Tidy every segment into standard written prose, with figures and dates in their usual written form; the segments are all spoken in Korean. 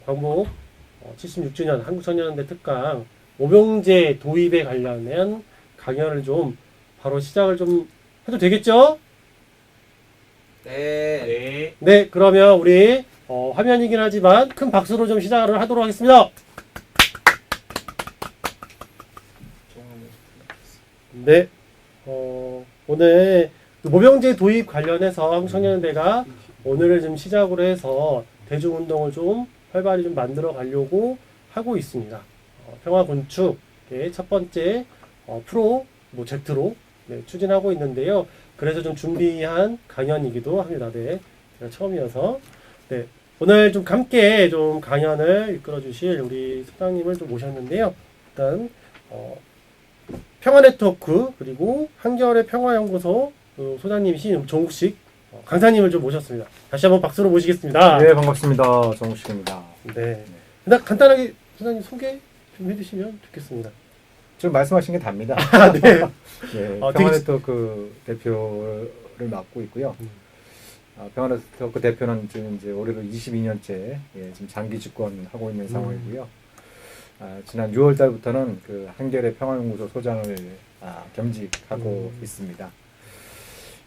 광복 76주년 한국청년연대 특강 모병제 도입에 관련된 강연을 좀 바로 시작을 좀 해도 되겠죠? 네. 네, 그러면 우리 화면이긴 하지만 큰 박수로 좀 시작을 하도록 하겠습니다. 네, 오늘 모병제 도입 관련해서 한국청년연대가 오늘을 좀 시작으로 해서 대중운동을 좀 활발히 좀 만들어 가려고 하고 있습니다. 평화건축의 첫 번째 프로젝트로 추진하고 있는데요. 그래서 좀 준비한 강연이기도 합니다. 네, 제가 처음이어서 네, 오늘 좀 함께 좀 강연을 이끌어 주실 우리 소장님을 좀 모셨는데요. 일단 평화네트워크 그리고 한겨레 평화연구소 소장님이신 정욱식 강사님을 좀 모셨습니다. 다시 한번 박수로 모시겠습니다. 네, 반갑습니다. 정우식입니다. 네. 일단 간단하게 소장님 소개 좀 해주시면 좋겠습니다. 지금 말씀하신 게 답니다. 아, 네. 네, 되게 평화네트워크 대표를 맡고 있고요. 평화네트워크 대표는 지금 이제 올해로 22년째 지금 장기 집권하고 있는 상황이고요. 지난 6월 달부터는 그 한겨레 평화연구소 소장을 겸직하고 있습니다.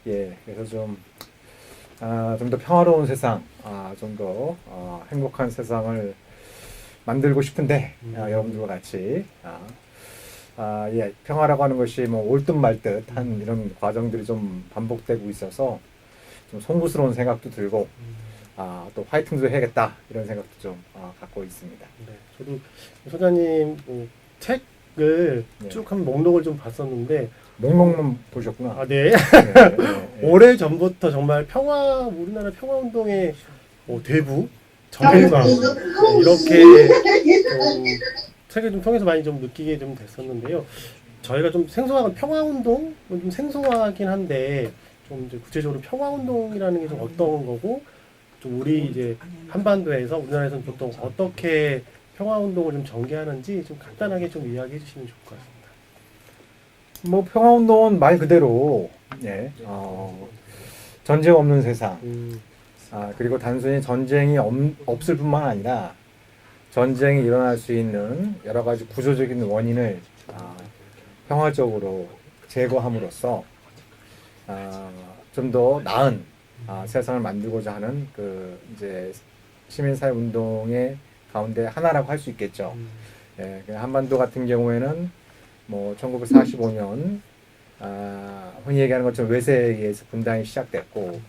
예, 그래서 좀 더 평화로운 세상, 좀 더 행복한 세상을 만들고 싶은데 여러분들과 같이 예, 평화라고 하는 것이 뭐 올 듯 말 듯한 이런 과정들이 좀 반복되고 있어서 좀 송구스러운 생각도 들고 또 화이팅도 해야겠다 이런 생각도 좀 갖고 있습니다. 네, 저도 소장님 책을 네. 쭉 한 목록을 좀 봤었는데 목록만 보셨구나. 아, 네. 네. 오래 전부터 정말 우리나라 평화운동의 대부 정일광 이렇게 좀 책을 좀 통해서 많이 좀 느끼게 좀 됐었는데요. 저희가 좀 생소한 평화운동은 좀 생소하긴 한데 좀 이제 구체적으로 평화운동이라는 게 좀 어떤 거고 좀 우리 이제 한반도에서 우리나라에서는 보통 어떻게 평화운동을 좀 전개하는지 좀 간단하게 좀 이야기해 주시면 좋을 것 같습니다. 뭐 평화운동은 말 그대로 전쟁 없는 세상. 그리고 단순히 전쟁이 없을 뿐만 아니라 전쟁이 일어날 수 있는 여러 가지 구조적인 원인을 평화적으로 제거함으로써 좀 더 나은 세상을 만들고자 하는 그 이제 시민사회 운동의 가운데 하나라고 할 수 있겠죠. 예, 한반도 같은 경우에는 뭐 1945년 흔히 얘기하는 것처럼 외세에 의해서 분단이 시작됐고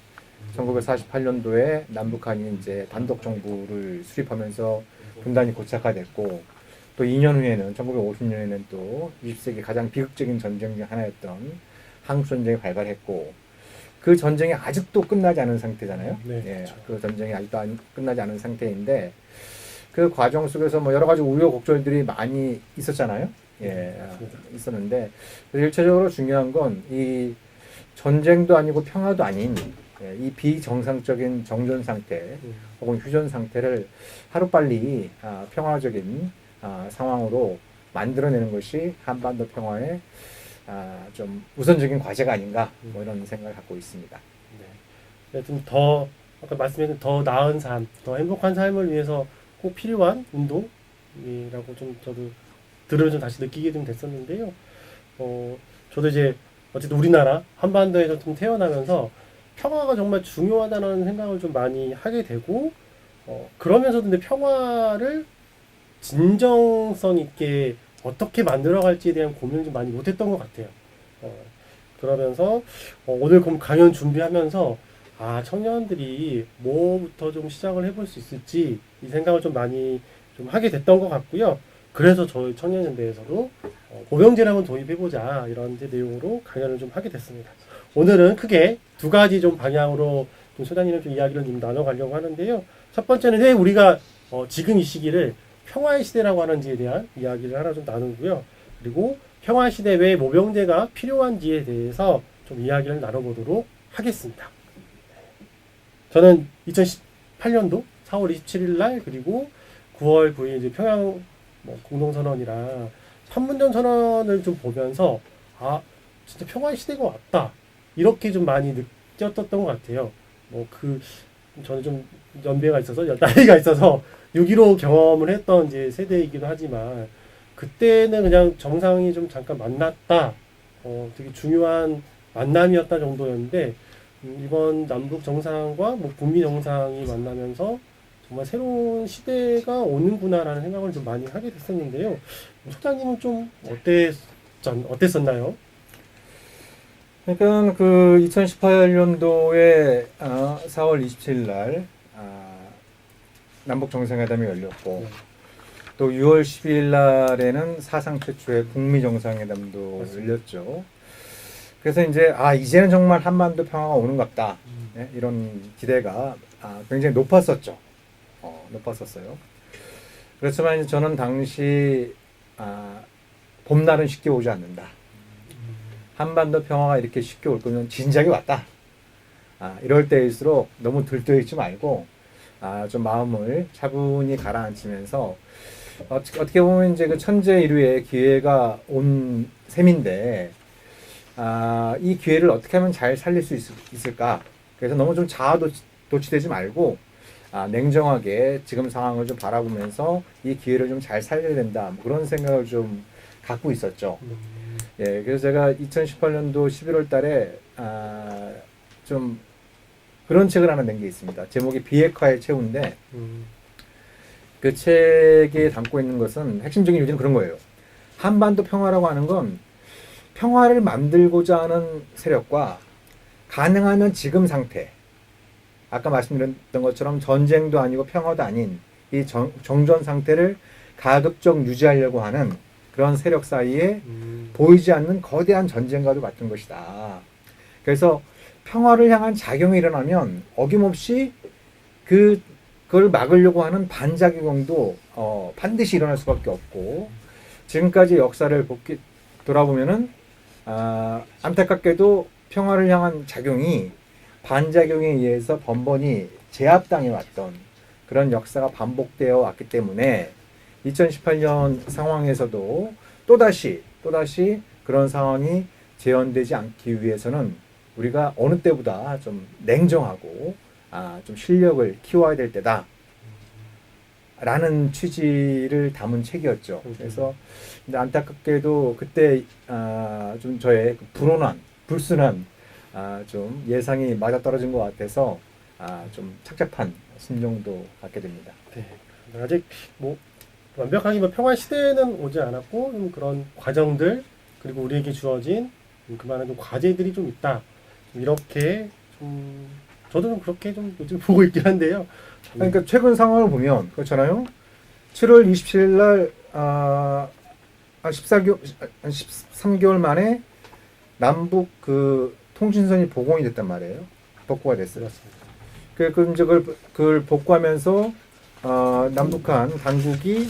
1948년도에 남북한이 이제 단독 정부를 수립하면서 분단이 고착화됐고 또 2년 후에는 1950년에는 또 20세기 가장 비극적인 전쟁 중 하나였던 한국전쟁이 발발했고 그 전쟁이 아직도 끝나지 않은 상태잖아요. 네, 예, 그렇죠. 그 전쟁이 아직도 끝나지 않은 상태인데 그 과정 속에서 뭐 여러 가지 우여곡절들이 많이 있었잖아요. 예, 있었는데 일차적으로 중요한 건 이 전쟁도 아니고 평화도 아닌 이 비정상적인 정전 상태 혹은 휴전 상태를 하루빨리 평화적인 상황으로 만들어내는 것이 한반도 평화의 좀 우선적인 과제가 아닌가 뭐 이런 생각을 갖고 있습니다. 네, 좀 더 아까 말씀하신 더 나은 삶, 더 행복한 삶을 위해서 꼭 필요한 운동이라고 좀 저도 들으면 좀 다시 느끼게 좀 됐었는데요. 저도 이제 어쨌든 우리나라 한반도에서 좀 태어나면서 평화가 정말 중요하다는 생각을 좀 많이 하게 되고 그러면서도 근데 평화를 진정성 있게 어떻게 만들어갈지에 대한 고민을 좀 많이 못했던 것 같아요. 그러면서 오늘 그럼 강연 준비하면서 청년들이 뭐부터 좀 시작을 해볼 수 있을지 이 생각을 좀 많이 좀 하게 됐던 것 같고요. 그래서 저희 청년연대에서도 모병제를 한번 도입해보자 이런 이제 내용으로 강연을 좀 하게 됐습니다. 오늘은 크게 두 가지 좀 방향으로 좀 소장님이랑 좀 이야기를 좀 나눠가려고 하는데요. 첫 번째는 왜 우리가 지금 이 시기를 평화의 시대라고 하는지에 대한 이야기를 하나 좀 나누고요. 그리고 평화의 시대 왜 모병제가 필요한지에 대해서 좀 이야기를 나눠보도록 하겠습니다. 저는 2018년도 4월 27일 날 그리고 9월 9일 이제 평양 공동선언이랑 판문점 선언을 좀 보면서 진짜 평화의 시대가 왔다 이렇게 좀 많이 느꼈던 것 같아요. 저는 좀 연배가 있어서 나이가 있어서 6.15 경험을 했던 이제 세대이기도 하지만 그때는 그냥 정상이 좀 잠깐 만났다. 되게 중요한 만남이었다 정도였는데 이번 남북 정상과 뭐 북미 정상이 만나면서 정말 새로운 시대가 오는구나라는 생각을 좀 많이 하게 됐었는데요. 소장님은 좀 어땠었나요? 그러니까 그 2018년도에 4월 27일 날 남북 정상회담이 열렸고 네. 또 6월 12일 날에는 사상 최초의 북미 정상회담도 맞습니다. 열렸죠. 그래서 이제 이제는 정말 한반도 평화가 오는 것 같다. 네? 이런 기대가 굉장히 높았었죠. 높았었어요. 그렇지만 이제 저는 당시 봄날은 쉽게 오지 않는다. 한반도 평화가 이렇게 쉽게 올 거면 진작에 왔다. 이럴 때일수록 너무 들떠있지 말고 좀 마음을 차분히 가라앉히면서 어떻게 보면 이제 그 천재일우의 기회가 온 셈인데 이 기회를 어떻게 하면 잘 살릴 수 있을까? 그래서 너무 좀 자아도취되지 말고 냉정하게 지금 상황을 좀 바라보면서 이 기회를 좀 잘 살려야 된다. 뭐 그런 생각을 좀 갖고 있었죠. 예, 그래서 제가 2018년도 11월 달에 좀 그런 책을 하나 낸 게 있습니다. 제목이 비핵화의 최후인데 그 책에 담고 있는 것은 핵심적인 요지는 그런 거예요. 한반도 평화라고 하는 건 평화를 만들고자 하는 세력과 가능하면 지금 상태, 아까 말씀드렸던 것처럼 전쟁도 아니고 평화도 아닌 이 정전 상태를 가급적 유지하려고 하는 그런 세력 사이에 보이지 않는 거대한 전쟁과도 같은 것이다. 그래서 평화를 향한 작용이 일어나면 어김없이 그걸 막으려고 하는 반작용도 반드시 일어날 수밖에 없고 지금까지 역사를 돌아보면은 안타깝게도 평화를 향한 작용이 반작용에 의해서 번번이 제압당해 왔던 그런 역사가 반복되어 왔기 때문에 2018년 상황에서도 또다시 그런 상황이 재현되지 않기 위해서는 우리가 어느 때보다 좀 냉정하고 좀 실력을 키워야 될 때다 라는 취지를 담은 책이었죠. 그래서 근데 안타깝게도 그때 좀 저의 불순한 좀 예상이 맞아떨어진 것 같아서 좀 착잡한 심정도 갖게 됩니다. 네. 아직 뭐 완벽하게 뭐 평화 시대는 오지 않았고 좀 그런 과정들 그리고 우리에게 주어진 그만한 좀 과제들이 좀 있다. 좀 이렇게 좀 저도 좀 그렇게 좀 요즘 보고 있긴 한데요. 그러니까 최근 상황을 보면 그렇잖아요. 7월 27일 날 13개월 만에 남북 그 통신선이 복원이 됐단 말이에요. 복구가 됐어요. 그 이제 그걸 복구하면서 남북한 당국이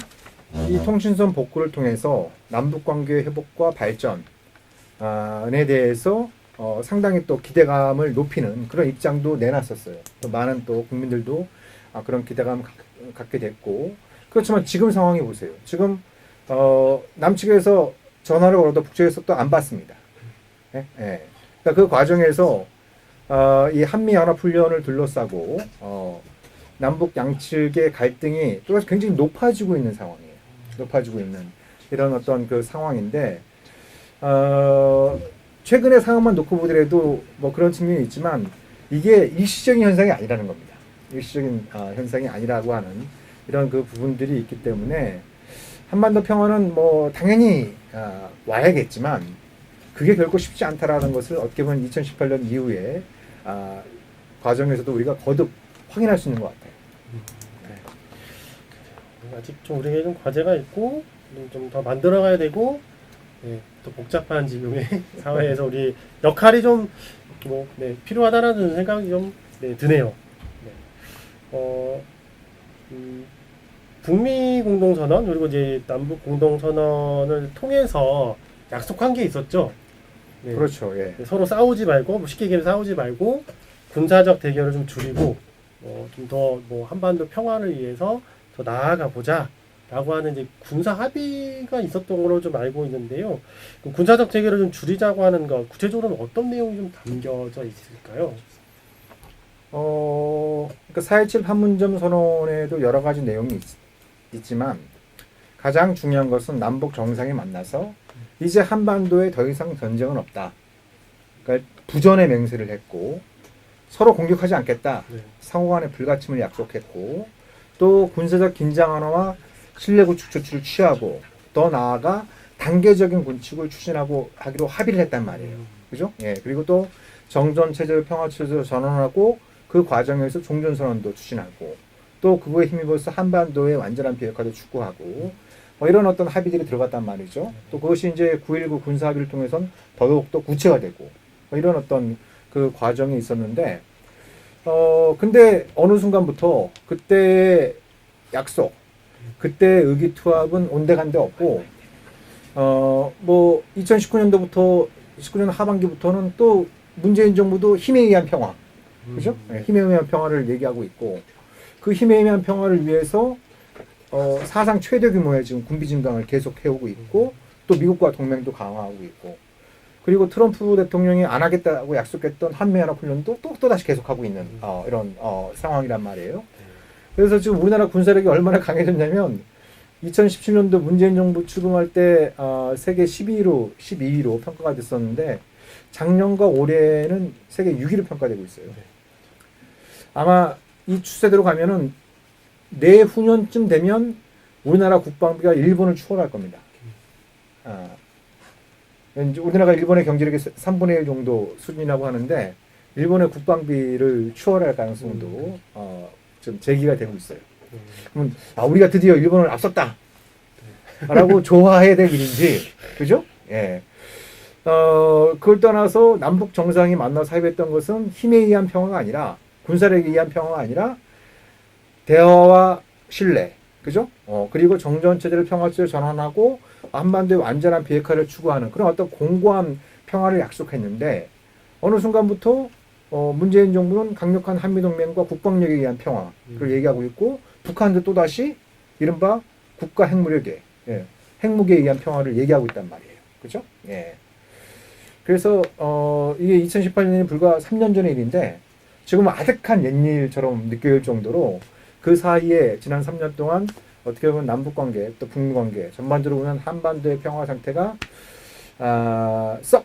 이 통신선 복구를 통해서 남북 관계 회복과 발전에 대해서 상당히 또 기대감을 높이는 그런 입장도 내놨었어요. 또 많은 또 국민들도 그런 기대감을 갖게 됐고 그렇지만 지금 상황이 보세요. 지금 남측에서 전화를 걸어도 북측에서 또 안 받습니다. 예? 예. 그러니까 그 과정에서 이 한미연합훈련을 둘러싸고 남북 양측의 갈등이 또 굉장히 높아지고 있는 상황이에요. 높아지고 있는 이런 어떤 그 상황인데 최근의 상황만 놓고 보더라도 뭐 그런 측면이 있지만 이게 일시적인 현상이 아니라는 겁니다. 일시적인 현상이 아니라고 하는 이런 그 부분들이 있기 때문에 한반도 평화는 뭐 당연히 와야겠지만 그게 결코 쉽지 않다라는 것을 어떻게 보면 2018년 이후에 과정에서도 우리가 거듭 확인할 수 있는 것 같아요. 네. 아직 좀 우리에게 좀 과제가 있고 좀 더 만들어가야 되고 네, 또 복잡한 지금의 사회에서 우리 역할이 좀 뭐 필요하다라는 생각이 좀 드네요. 네. 북미 공동선언 그리고 이제 남북 공동선언을 통해서 약속한 게 있었죠. 네. 그렇죠. 예. 서로 싸우지 말고 쉽게 얘기하면 싸우지 말고 군사적 대결을 좀 줄이고 좀 더 뭐 한반도 평화를 위해서 더 나아가 보자라고 하는 이제 군사 합의가 있었던 걸로 좀 알고 있는데요. 군사적 대결을 좀 줄이자고 하는 것 구체적으로는 어떤 내용이 좀 담겨져 있을까요? 그러니까 4.17 판문점 선언에도 여러 가지 내용이 있지만 가장 중요한 것은 남북 정상이 만나서 이제 한반도에 더 이상 전쟁은 없다. 그러니까 부전의 맹세를 했고 서로 공격하지 않겠다. 네. 상호간의 불가침을 약속했고 또 군사적 긴장 완화와 신뢰 구축 조치를 취하고 더 나아가 단계적인 군축을 추진하고 하기로 합의를 했단 말이에요. 그죠? 예. 그리고 또 정전 체제를 평화 체제로 전환하고 그 과정에서 종전 선언도 추진하고 또 그거에 힘입어서 한반도의 완전한 비핵화도 추구하고 이런 어떤 합의들이 들어갔단 말이죠. 또 그것이 이제 9.19 군사 합의를 통해선 더더욱더 구체화되고 이런 어떤 그 과정이 있었는데 근데 어느 순간부터 그때의 약속, 그때의 의기투합은 온데간데 없고 뭐 2019년도부터 19년 하반기부터는 또 문재인 정부도 힘에 의한 평화, 그죠? 네, 힘에 의한 평화를 얘기하고 있고 그 힘에 의한 평화를 위해서 사상 최대 규모의 지금 군비 증강을 계속 해오고 있고 또 미국과 동맹도 강화하고 있고 그리고 트럼프 대통령이 안 하겠다고 약속했던 한미연합훈련도 또 다시 계속하고 있는 이런 상황이란 말이에요. 그래서 지금 우리나라 군사력이 얼마나 강해졌냐면 2017년도 문재인 정부 출범할 때 세계 12위로 평가가 됐었는데 작년과 올해는 세계 6위로 평가되고 있어요. 아마 이 추세대로 가면은 내후년쯤 되면 우리나라 국방비가 일본을 추월할 겁니다. 우리나라가 일본의 경제력의 3분의 1 정도 수준이라고 하는데 일본의 국방비를 추월할 가능성도 좀 제기가 되고 있어요. 그러면 우리가 드디어 일본을 앞섰다 라고 좋아해야 될 일인지, 그죠? 예. 그걸 떠나서 남북 정상이 만나서 합의했던 것은 힘에 의한 평화가 아니라 군사력에 의한 평화가 아니라 대화와 신뢰, 그죠? 그리고 정전체제를 평화체제로 전환하고 한반도의 완전한 비핵화를 추구하는 그런 어떤 공고한 평화를 약속했는데 어느 순간부터 문재인 정부는 강력한 한미동맹과 국방력에 의한 평화를 얘기하고 있고 북한도 또다시 이른바 국가 핵무력에, 핵무기에 의한 평화를 얘기하고 있단 말이에요. 그죠? 예. 그래서 이게 2018년이 불과 3년 전의 일인데 지금 아득한 옛일처럼 느껴질 정도로 그 사이에 지난 3년 동안 어떻게 보면 남북관계 또 북미관계 전반적으로 보면 한반도의 평화 상태가 썩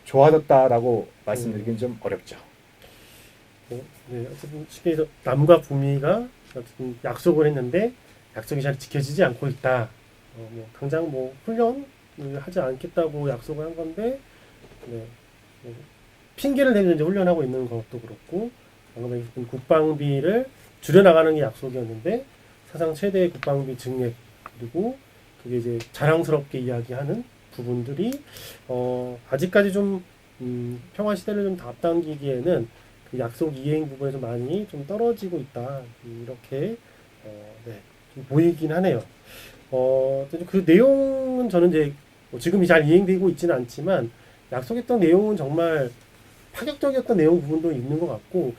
좋아졌다라고 말씀드리기는 좀 어렵죠. 네, 어쨌든 쉽게 해서 남과 북미가 어쨌든 약속을 했는데 약속이 잘 지켜지지 않고 있다. 뭐 당장 뭐 훈련을 하지 않겠다고 약속을 한 건데 핑계를 대면서 이제 훈련하고 있는 것도 그렇고 방금 얘기했던 국방비를 줄여나가는 게 약속이었는데 사상 최대의 국방비 증액 그리고 그게 이제 자랑스럽게 이야기하는 부분들이 아직까지 좀 평화 시대를 좀 앞당기기에는 그 약속 이행 부분에서 많이 좀 떨어지고 있다 이렇게 좀 보이긴 하네요. 그 내용은 저는 이제 지금이 잘 이행되고 있지는 않지만 약속했던 내용은 정말 파격적이었던 내용 부분도 있는 것 같고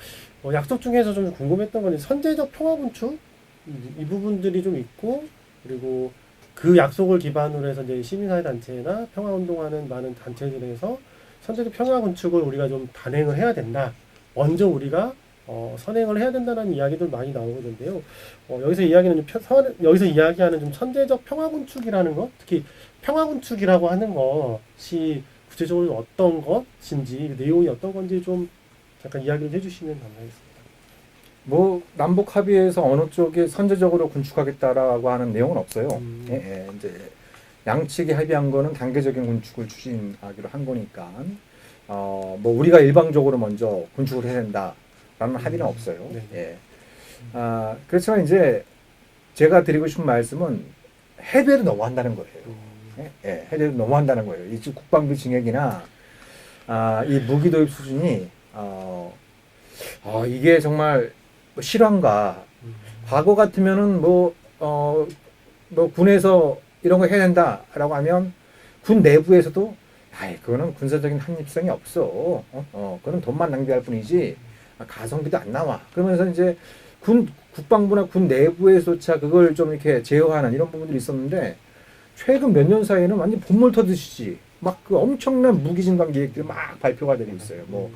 약속 중에서 좀 궁금했던 건 선제적 평화 군축 이 부분들이 좀 있고 그리고 그 약속을 기반으로 해서 이제 시민사회 단체나 평화 운동하는 많은 단체들에서 선제적 평화 군축을 우리가 좀 단행을 해야 된다. 먼저 우리가 선행을 해야 된다는 이야기들 많이 나오는데요. 여기서 이야기는 여기서 이야기하는 좀 선제적 평화 군축이라는 것, 특히 평화 군축이라고 하는 것이 구체적으로 어떤 것인지 내용이 어떤 건지 좀 잠깐 이야기를 해주시면 감사하겠습니다. 뭐 남북 합의에서 어느 쪽이 선제적으로 군축하겠다라고 하는 내용은 없어요. 이제 양측이 합의한 거는 단계적인 군축을 추진하기로 한 거니까 뭐 우리가 일방적으로 먼저 군축을 해야 된다라는 합의는 없어요. 그렇지만 이제 제가 드리고 싶은 말씀은 해도 너무한다는 거예요. 해도 너무한다는 거예요. 이 국방비 증액이나 이 무기 도입 수준이 이게 정말 실화인가? 과거 같으면은 뭐 군에서 이런 거 해야 된다라고 하면 군 내부에서도 그거는 군사적인 합리성이 없어. 그건 돈만 낭비할 뿐이지 가성비도 안 나와. 그러면서 이제 국방부나 군 내부에서조차 그걸 좀 이렇게 제어하는 이런 부분들이 있었는데 최근 몇 년 사이에는 완전 본물 터듯이 막 그 엄청난 무기 증강 계획들이 막 발표가 되고 있어요. 뭐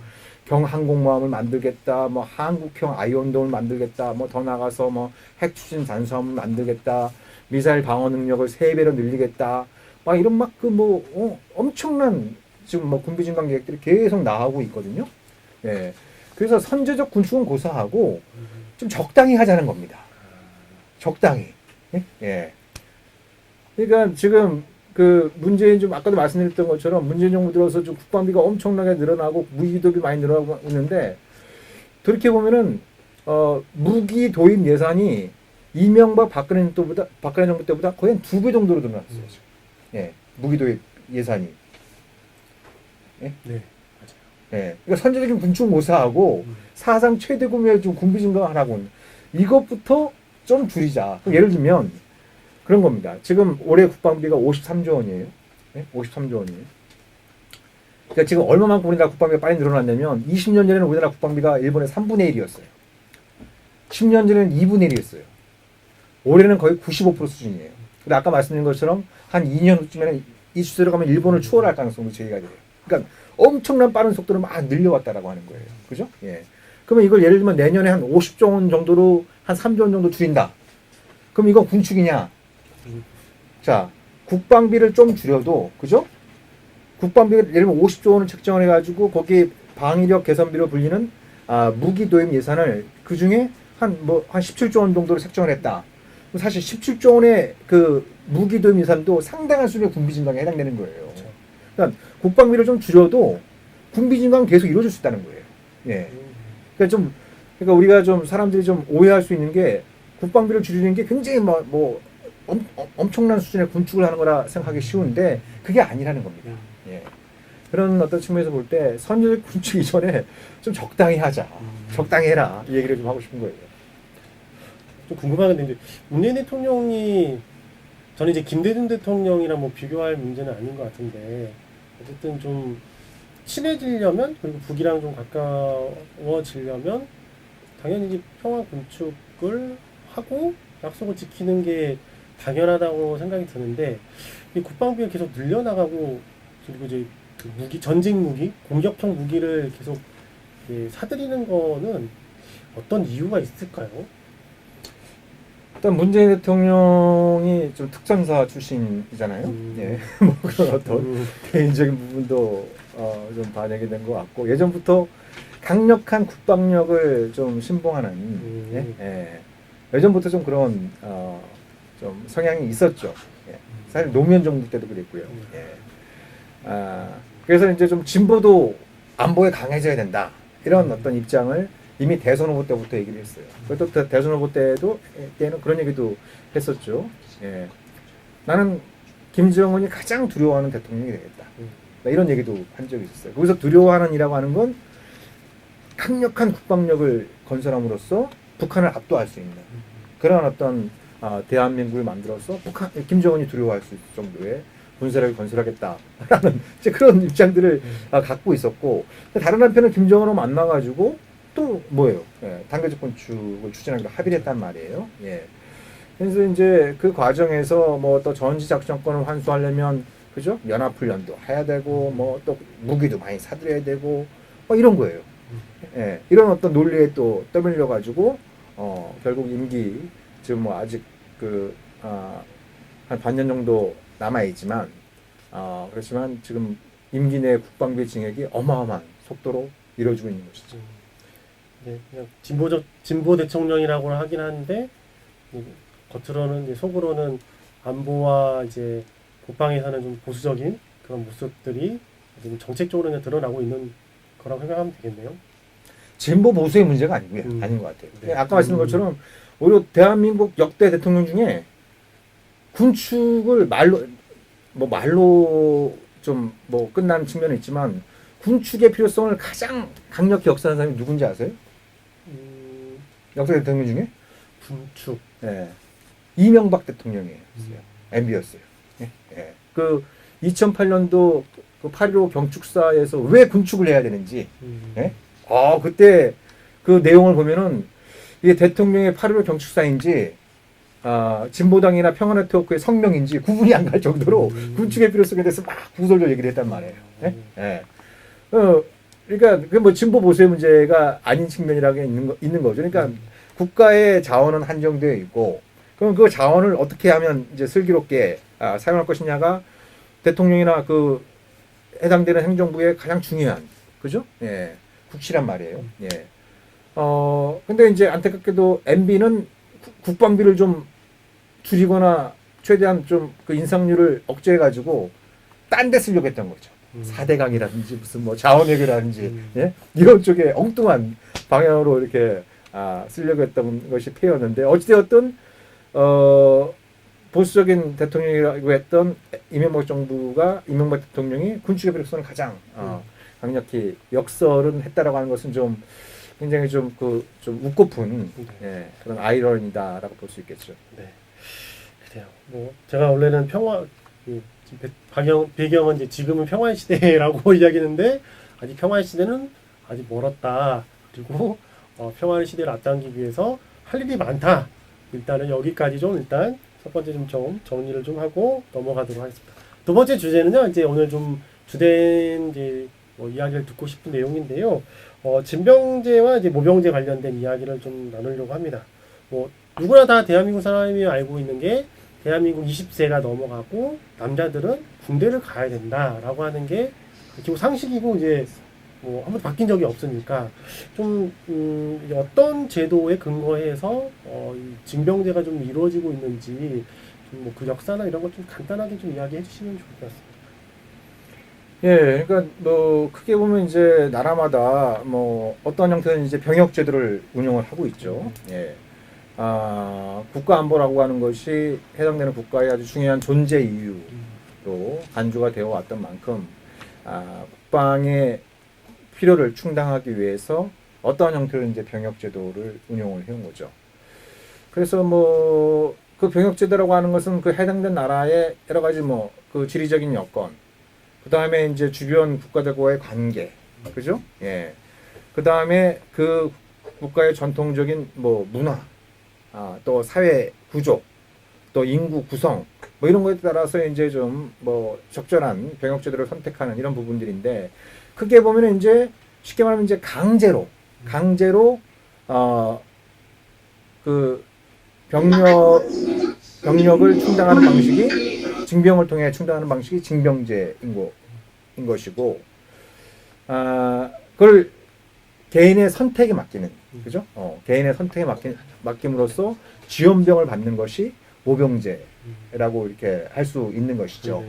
경항공모함을 만들겠다, 뭐 한국형 아이언돔을 만들겠다, 뭐 더 나가서 뭐 핵추진 잠수함을 만들겠다, 미사일 방어 능력을 3배로 늘리겠다, 막 이런 막 그 뭐 엄청난 지금 뭐 군비 증강 계획들이 계속 나오고 있거든요. 예. 그래서 선제적 군축은 고사하고 좀 적당히 하자는 겁니다. 적당히. 예? 예. 그러니까 지금 그 문재인 좀 아까도 말씀드렸던 것처럼 문재인 정부 들어서 좀 국방비가 엄청나게 늘어나고 무기 도입이 많이 늘어나고 있는데 그렇게 보면은 무기 도입 예산이 이명박 박근혜 정부 때보다 거의 한 2배 정도로 늘어났어요. 지금. 예. 무기 도입 예산이. 예? 네, 맞아요. 예. 그러니까 선제적인 군축 모사하고 사상 최대 규모의 좀 군비 증강하라고 이것부터 좀 줄이자. 그럼 예를 들면 그런 겁니다. 지금 올해 국방비가 53조 원이에요. 네? 53조 원이에요. 그러니까 지금 얼마만큼 우리나라 국방비가 빨리 늘어났냐면 20년 전에는 우리나라 국방비가 일본의 3분의 1이었어요. 10년 전에는 2분의 1이었어요. 올해는 거의 95% 수준이에요. 근데 아까 말씀드린 것처럼 한 2년 후쯤에는 이 추세로 가면 일본을 추월할 가능성도 제기가 돼요. 그러니까 엄청난 빠른 속도로 막 늘려왔다라고 하는 거예요. 그죠? 예. 그러면 이걸 예를 들면 내년에 한 50조 원 정도로 한 3조 원 정도 줄인다. 그럼 이건 군축이냐? 자, 국방비를 좀 줄여도, 그죠? 국방비를 예를 들면 50조 원을 책정을 해가지고 거기에 방위력 개선비로 불리는 무기 도입 예산을 그 중에 한 17조 원 정도로 책정을 했다. 사실 17조 원의 그 무기 도입 예산도 상당한 수준의 군비 증강에 해당되는 거예요. 그러니까 국방비를 좀 줄여도 군비 증강은 계속 이루어질 수 있다는 거예요. 예. 그러니까 우리가 좀 사람들이 좀 오해할 수 있는 게 국방비를 줄이는 게 굉장히 엄청난 수준의 군축을 하는 거라 생각하기 쉬운데 그게 아니라는 겁니다. 예. 그런 어떤 측면에서 볼 때 선제적 군축 이전에 좀 적당히 하자. 적당히 해라. 이 얘기를 좀 하고 싶은 거예요. 좀 궁금한 게 문재인 대통령이 저는 이제 김대중 대통령이랑 뭐 비교할 문제는 아닌 것 같은데 어쨌든 좀 친해지려면 그리고 북이랑 좀 가까워지려면 당연히 이제 평화 군축을 하고 약속을 지키는 게 당연하다고 생각이 드는데 이 국방비가 계속 늘려나가고 그리고 이제 그 무기 전쟁 무기 공격형 무기를 계속 사들이는 거는 어떤 이유가 있을까요? 일단 문재인 대통령이 좀 특전사 출신이잖아요. 예, 뭐 그런 어떤 개인적인 부분도 좀 반영이 된 것 같고 예전부터 강력한 국방력을 좀 신봉하는 예. 예전부터 좀 그런 좀 성향이 있었죠. 예. 사실 노무현 정부 때도 그랬고요. 예. 그래서 이제 좀 진보도 안보에 강해져야 된다 이런 어떤 입장을 이미 대선 후보 때부터 얘기를 했어요. 그것도 대선 후보 때는 그런 얘기도 했었죠. 예. 나는 김정은이 가장 두려워하는 대통령이 되겠다. 이런 얘기도 한 적이 있었어요. 거기서 두려워하는이라고 하는 건 강력한 국방력을 건설함으로써 북한을 압도할 수 있는 그런 어떤 대한민국을 만들어서 김정은이 두려워할 수 있을 정도의 군사력을 건설하겠다라는 이제 그런 입장들을 갖고 있었고 다른 한편은 김정은을 만나가지고 또 뭐예요? 예, 단계적 군축을 추진하기로 합의를 했단 말이에요. 예. 그래서 이제 그 과정에서 뭐 또 전지 작전권을 환수하려면 그죠? 연합훈련도 해야 되고 뭐 또 무기도 많이 사들여야 되고 뭐 이런 거예요. 예, 이런 어떤 논리에 또 떠밀려 가지고 결국 임기 지금 뭐 아직 한 반년 정도 남아 있지만 그렇지만 지금 임기 내 국방비 증액이 어마어마한 속도로 이루어지고 있는 것이죠. 네, 그냥 진보 대통령이라고 하긴 하는데 겉으로는 이제 속으로는 안보와 이제 국방에서는 좀 보수적인 그런 모습들이 지금 정책적으로 드러나고 있는 거라고 생각하면 되겠네요. 진보 보수의 문제가 아니고요. 아닌 것 같아요. 네. 아까 말씀드린 것처럼 오히려 대한민국 역대 대통령 중에 군축을 말로 좀 뭐 끝나는 측면은 있지만 군축의 필요성을 가장 강력히 역사한 사람이 누군지 아세요? 역대 대통령 중에? 군축. 네. 이명박 대통령이에요. MB였어요. 네. 네. 그 2008년도 그 8.15 경축사에서 왜 군축을 해야 되는지. 네? 그때 그 내용을 보면은 이게 대통령의 8.15 경축사인지 진보당이나 평화네트워크의 성명인지 구분이 안 갈 정도로 군축의 필요성에 대해서 막 구설적 얘기를 했단 말이에요. 네? 네. 그러니까 그 뭐 진보 보수의 문제가 아닌 측면이라고 있는 거죠. 그러니까 국가의 자원은 한정되어 있고, 그럼 그 자원을 어떻게 하면 이제 슬기롭게 사용할 것이냐가 대통령이나 그 해당되는 행정부의 가장 중요한, 그죠? 예, 국시란 말이에요. 예. 근데 이제 안타깝게도 MB는 국방비를 좀 줄이거나 최대한 좀 그 인상률을 억제해가지고 딴 데 쓰려고 했던 거죠. 4대강이라든지 무슨 뭐 자원외교라든지 예? 이런 쪽에 엉뚱한 방향으로 이렇게 쓰려고 했던 것이 폐였는데 어찌되었든 보수적인 대통령이라고 했던 이명박 대통령이 군축협력선을 가장 강력히 역설은 했다라고 하는 것은 좀 굉장히 좀 웃고픈 예, 그런 아이러니다라고 볼 수 있겠죠. 네. 그래요. 뭐 제가 원래는 배경은 이제 지금은 평화 시대라고 이야기했는데 아직 평화 시대는 아직 멀었다. 그리고 평화 시대를 앞당기기 위해서 할 일이 많다. 일단은 여기까지 좀 일단 첫 번째 좀 정리를 좀 하고 넘어가도록 하겠습니다. 두 번째 주제는요. 이제 오늘 좀 주된 이제 뭐 이야기를 듣고 싶은 내용인데요. 징병제와 이제 모병제 관련된 이야기를 좀 나누려고 합니다. 뭐 누구나 다 대한민국 사람이 알고 있는 게 대한민국 20세가 넘어가고 남자들은 군대를 가야 된다라고 하는 게 기본 상식이고 이제 뭐 한 번도 바뀐 적이 없으니까 좀 이제 어떤 제도에 근거해서 이 징병제가 좀 이루어지고 있는지 좀 뭐 그 역사나 이런 것 좀 간단하게 좀 이야기해 주시면 좋을 것 같습니다. 예, 그러니까 뭐 크게 보면 이제 나라마다 뭐 어떤 형태는 이제 병역 제도를 운영을 하고 있죠. 예. 국가 안보라고 하는 것이 해당되는 국가의 아주 중요한 존재 이유로 간주가 되어 왔던 만큼 국방의 필요를 충당하기 위해서 어떠한 형태로 이제 병역 제도를 운영을 해온 거죠. 그래서 뭐 그 병역 제도라고 하는 것은 그 해당된 나라의 여러 가지 뭐 그 지리적인 여건, 그 다음에 이제 주변 국가들과의 관계, 그죠? 예. 그 다음에 그 국가의 전통적인 뭐 문화, 또 사회 구조, 또 인구 구성, 뭐 이런 거에 따라서 이제 좀 뭐 적절한 병역 제도를 선택하는 이런 부분들인데, 크게 보면 이제 쉽게 말하면 이제 강제로 그 병력을 충당하는 방식이 징병을 통해 충당하는 방식이 징병제인 것이고, 그걸 개인의 선택에 맡기는, 그죠? 개인의 선택에 맡김으로써 지원병을 받는 것이 모병제라고 이렇게 할 수 있는 것이죠.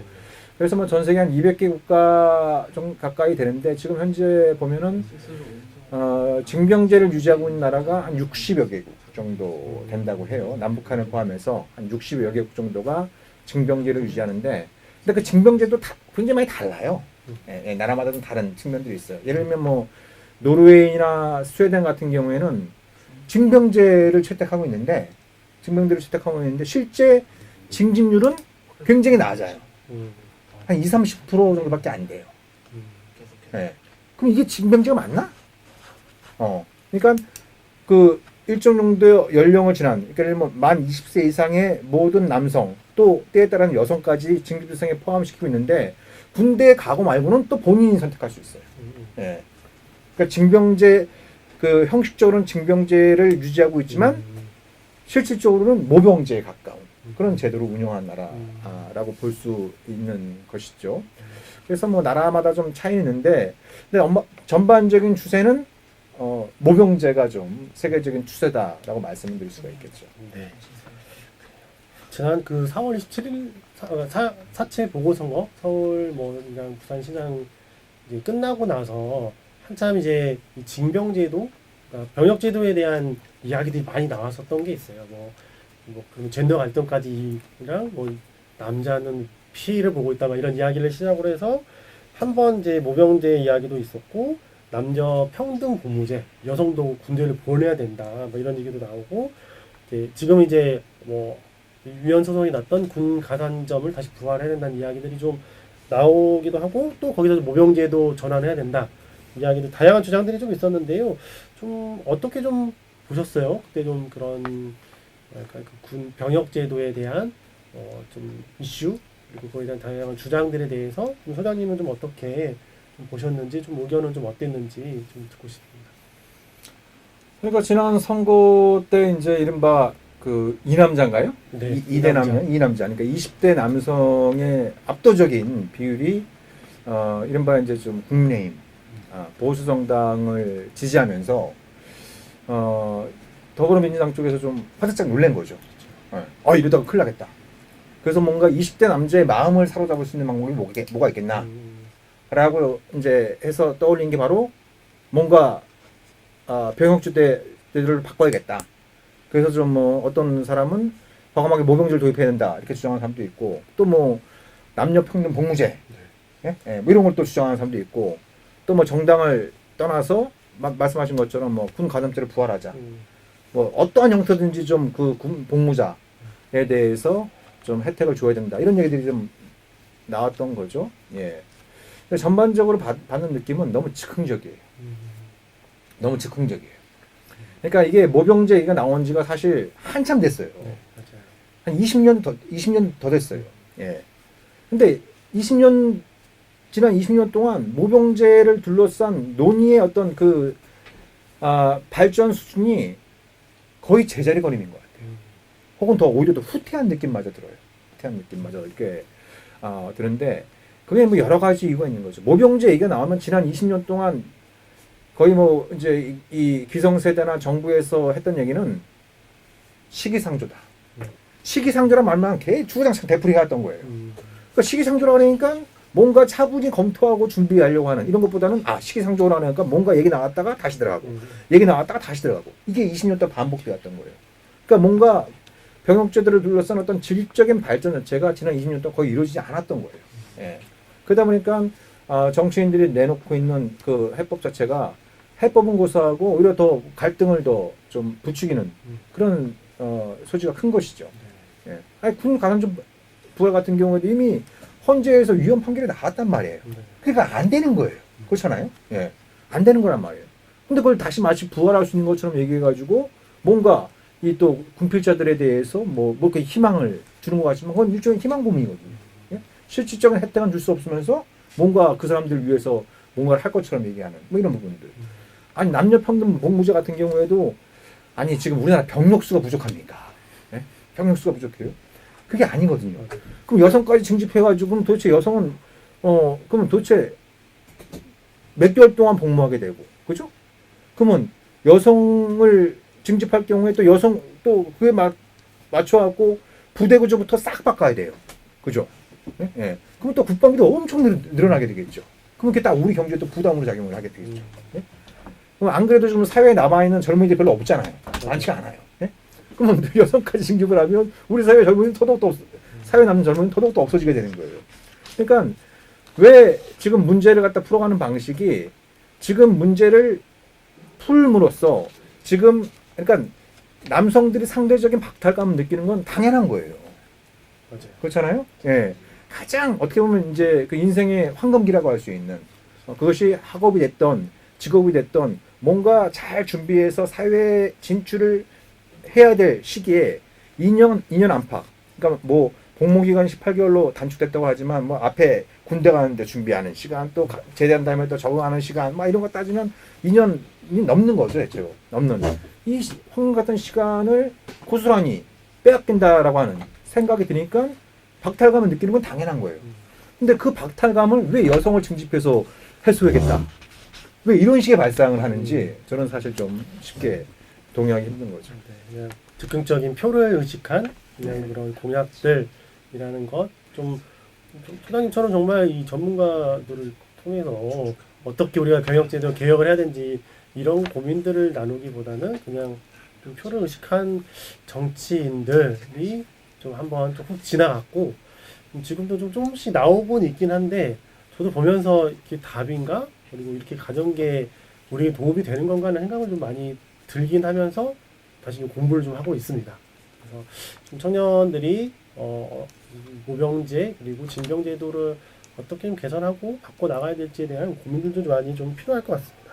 그래서 뭐 전 세계 한 200개 국가 좀 가까이 되는데 지금 현재 보면은 징병제를 유지하고 있는 나라가 한 60여 개국 정도 된다고 해요. 남북한을 포함해서 한 60여 개국 정도가 징병제를 유지하는데, 근데 그 징병제도 굉장히 많이 달라요. 예, 나라마다 좀 다른 측면들이 있어요. 예를 들면 뭐 노르웨이나 스웨덴 같은 경우에는 징병제를 채택하고 있는데 실제 징집률은 굉장히 낮아요. 한 20-30% 정도밖에 안 돼요. 네. 그럼 이게 징병제가 맞나? 그러니까 그 일정 정도 연령을 지난, 그러니까 뭐 만 20세 이상의 모든 남성, 또 때에 따른 여성까지 징집 대상에 포함시키고 있는데 군대에 가고 말고는 또 본인이 선택할 수 있어요. 네. 그러니까 징병제, 그 형식적으로는 징병제를 유지하고 있지만 실질적으로는 모병제에 가까운 그런 제도를 운영한 나라라고 볼 수 있는 것이죠. 그래서 뭐 나라마다 좀 차이는 있는데, 근데 전반적인 추세는 모병제가 좀 세계적인 추세다라고 말씀을 드릴 수가 있겠죠. 네. 지난 그 4월 27일 사체 보궐선거 서울 뭐 그냥 부산시장 이제 끝나고 나서 한참 이제 이 징병제도, 그러니까 병역제도에 대한 이야기들이 많이 나왔었던 게 있어요. 그 젠더 갈등까지랑 뭐 남자는 피해를 보고 있다 막 이런 이야기를 시작으로 해서 한번 이제 모병제 이야기도 있었고, 남녀 평등 고무제, 여성도 군대를 보내야 된다 뭐 이런 얘기도 나오고, 지금 이제 뭐 위헌 소송이 났던 군 가산점을 다시 부활해야 된다는 이야기들이 좀 나오기도 하고, 또 거기서 모병제도 전환해야 된다 이야기도 다양한 주장들이 좀 있었는데요. 좀 어떻게 좀 보셨어요? 그때 좀 그런 약간 그 군 병역 제도에 대한 좀 이슈, 그리고 거기에 대한 다양한 주장들에 대해서 좀 소장님은 좀 어떻게 좀 보셨는지 좀 의견은 좀 어땠는지 좀 듣고 싶습니다. 그러니까 지난 선거 때 이제 이른바 그 이남자인가요? 네, 이대 이남자. 남녀, 이남자. 그러니까 20대 남성의 압도적인 비율이 이른바 이제 좀 국민의힘, 보수 정당을 지지하면서 더불어민주당 쪽에서 좀 화들짝 놀란 거죠. 이러다가 큰일 나겠다. 그래서 뭔가 20대 남자의 마음을 사로잡을 수 있는 방법이 뭐가 있겠나? 라고 이제 해서 떠올린 게 바로 뭔가 병역주대를 바꿔야겠다. 그래서 좀 뭐 어떤 사람은 과감하게 모병제를 도입해야 된다 이렇게 주장하는 사람도 있고 또 뭐 남녀평등 복무제 뭐 이런 걸 또 주장하는 사람도 있고 또 뭐 정당을 떠나서 말씀하신 것처럼 뭐 군 가담제를 부활하자 뭐 어떠한 형태든지 좀 그 복무자에 대해서 좀 혜택을 줘야 된다 이런 얘기들이 좀 나왔던 거죠. 예. 근데 전반적으로 받는 느낌은 너무 즉흥적이에요. 너무 즉흥적이에요. 그러니까 이게 모병제 얘기가 나온 지가 사실 한참 됐어요. 네, 맞아요. 한 20년 더 됐어요. 예. 근데 지난 20년 동안 모병제를 둘러싼 논의의 어떤 발전 수준이 거의 제자리걸음인 것 같아요. 혹은 오히려 더 후퇴한 느낌마저 들어요. 후퇴한 느낌마저 이렇게 드는데 그게 뭐 여러 가지 이유가 있는 거죠. 모병제 얘기가 나오면 지난 20년 동안 거의 뭐 이제 이 기성세대나 정부에서 했던 얘기는 시기상조다. 시기상조란 말만 개 주구장창 되풀이해왔던 거예요. 그러니까 시기상조라 그러니까 뭔가 차분히 검토하고 준비하려고 하는 이런 것보다는 시기상조라 그러니까 뭔가 얘기 나왔다가 다시 들어가고 얘기 나왔다가 다시 들어가고 이게 20년 동안 반복되었던 거예요. 그러니까 뭔가 병역제도를 둘러싼 어떤 질적인 발전 자체가 지난 20년 동안 거의 이루어지지 않았던 거예요. 예. 그러다 보니까 정치인들이 내놓고 있는 그 해법 자체가 해법은 고사하고 오히려 더 갈등을 더 좀 부추기는 그런 소지가 큰 것이죠. 예. 아니 군 가산점 부활 같은 경우에도 이미 헌재에서 위헌 판결이 나왔단 말이에요. 그러니까 안 되는 거예요. 그렇잖아요. 예. 안 되는 거란 말이에요. 근데 그걸 다시 마치 부활할 수 있는 것처럼 얘기해가지고 뭔가 이 또 군필자들에 대해서 뭐 그 희망을 주는 것 같지만 그건 일종의 희망 고문이거든요. 예? 실질적인 혜택은 줄 수 없으면서 뭔가 그 사람들 위해서 뭔가를 할 것처럼 얘기하는 뭐 이런 부분들. 아니 남녀평등 복무제 같은 경우에도 아니 지금 우리나라 병력수가 부족합니까? 예? 병력수가 부족해요? 그게 아니거든요. 그럼 여성까지 징집해가지고 그럼 도대체 여성은 그러면 도대체 몇 개월 동안 복무하게 되고 그죠? 그러면 여성을 징집할 경우에 또 여성 또 그에 맞춰갖고 부대 구조부터 싹 바꿔야 돼요. 그죠? 예? 예. 그럼 또 국방비도 엄청 늘어나게 되겠죠. 그럼 그게 딱 우리 경제에 또 부담으로 작용을 하게 되겠죠. 예? 그럼 안 그래도 좀 사회에 남아있는 젊은이들 별로 없잖아요. 많지가 않아요. 예? 그러면 여성까지 징집을 하면 우리 사회 젊은이는 사회에 남는 젊은이는 더더욱 없어지게 되는 거예요. 그러니까 왜 지금 문제를 갖다 풀어가는 방식이 지금 문제를 풀므로써 지금 그러니까 남성들이 상대적인 박탈감을 느끼는 건 당연한 거예요. 맞아요. 그렇잖아요. 예. 가장 어떻게 보면 이제 그 인생의 황금기라고 할 수 있는 그것이 학업이 됐던 직업이 됐던 뭔가 잘 준비해서 사회에 진출을 해야 될 시기에 2년 안팎. 그러니까 뭐 복무기간이 18개월로 단축됐다고 하지만 뭐 앞에 군대 가는데 준비하는 시간 또 제대한 다음에 또 적응하는 시간 막 이런 거 따지면 2년이 넘는 거죠. 대체로 넘는 이 황금 같은 시간을 고스란히 빼앗긴다라고 하는 생각이 드니까 박탈감을 느끼는 건 당연한 거예요. 근데 그 박탈감을 왜 여성을 징집해서 해소하겠다? 왜 이런 식의 발상을 하는지 저는 사실 좀 쉽게 동의하기 힘든 거죠. 네, 그냥 즉흥적인 표를 의식한 그냥 그런 공약들이라는 것 좀 소장님처럼 정말 이 전문가들을 통해서 어떻게 우리가 병역제도 개혁을 해야 되는지 이런 고민들을 나누기보다는 그냥 좀 표를 의식한 정치인들이 좀 한번 좀 훅 지나갔고 지금도 좀 조금씩 나오곤 있긴 한데 저도 보면서 이렇게 답인가 그리고 이렇게 가정계 우리에게 도움이 되는 건가 하는 생각을 좀 많이 들긴 하면서 다시 좀 공부를 좀 하고 있습니다. 그래서 좀 청년들이 모병제 그리고 징병제도를 어떻게 좀 개선하고 바꿔 나가야 될지에 대한 고민들도 좀 많이 좀 필요할 것 같습니다.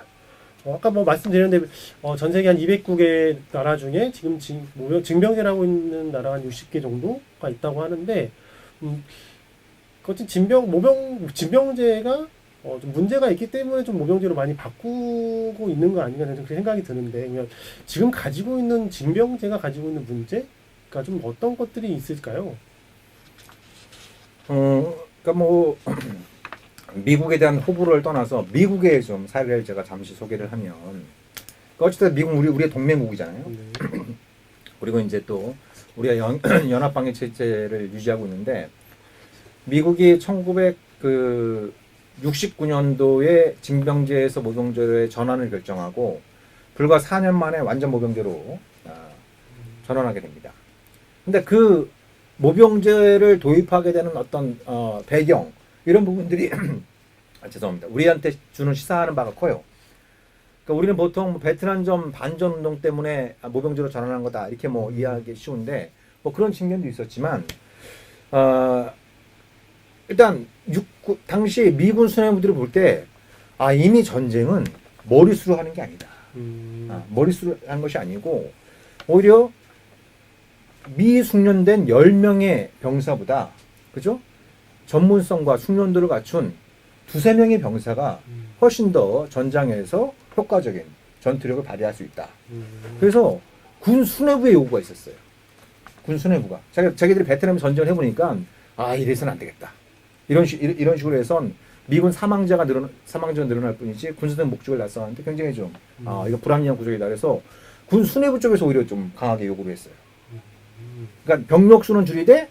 아까 뭐 말씀드렸는데 전 세계 한 200국의 나라 중에 지금 징병제를 하고 있는 나라가 한 60개 정도가 있다고 하는데 그것이 징병제가 좀 문제가 있기 때문에 좀 모병제로 많이 바꾸고 있는 거 아닌가 그렇게 생각이 드는데 그러면 지금 가지고 있는 징병제가 가지고 있는 문제가 좀 어떤 것들이 있을까요? 그러니까 뭐 미국에 대한 호불호를 떠나서 미국의 좀 사례를 제가 잠시 소개를 하면 그러니까 어쨌든 미국 우리의 동맹국이잖아요. 네. 그리고 이제 또 우리가 연합방위 체제를 유지하고 있는데 미국이 1969년도에 징병제에서 모병제로의 전환을 결정하고 불과 4년 만에 완전 모병제로 전환하게 됩니다. 근데 그 모병제를 도입하게 되는 어떤 배경 이런 부분들이 죄송합니다. 우리한테 주는 시사하는 바가 커요. 그러니까 우리는 보통 베트남전 반전 운동 때문에 모병제로 전환한 거다 이렇게 뭐 이해하기 쉬운데 뭐 그런 측면도 있었지만 일단 당시 미군 수뇌부들을 볼 때 이미 전쟁은 머릿수로 하는 게 아니다. 머릿수로 하는 것이 아니고 오히려 미숙련된 10명의 병사보다 그죠? 전문성과 숙련도를 갖춘 두세 명의 병사가 훨씬 더 전장에서 효과적인 전투력을 발휘할 수 있다. 그래서 군 수뇌부의 요구가 있었어요. 군 수뇌부가 자기들이 베트남 전쟁을 해보니까 이래서는 안 되겠다. 이런 식으로 해선 미군 사망자가 늘어날 뿐이지 군수된 목적을 달성하는데 굉장히 좀 이거 불합리한 구조이다. 그래서 군 수뇌부 쪽에서 오히려 좀 강하게 요구를 했어요. 그러니까 병력 수는 줄이되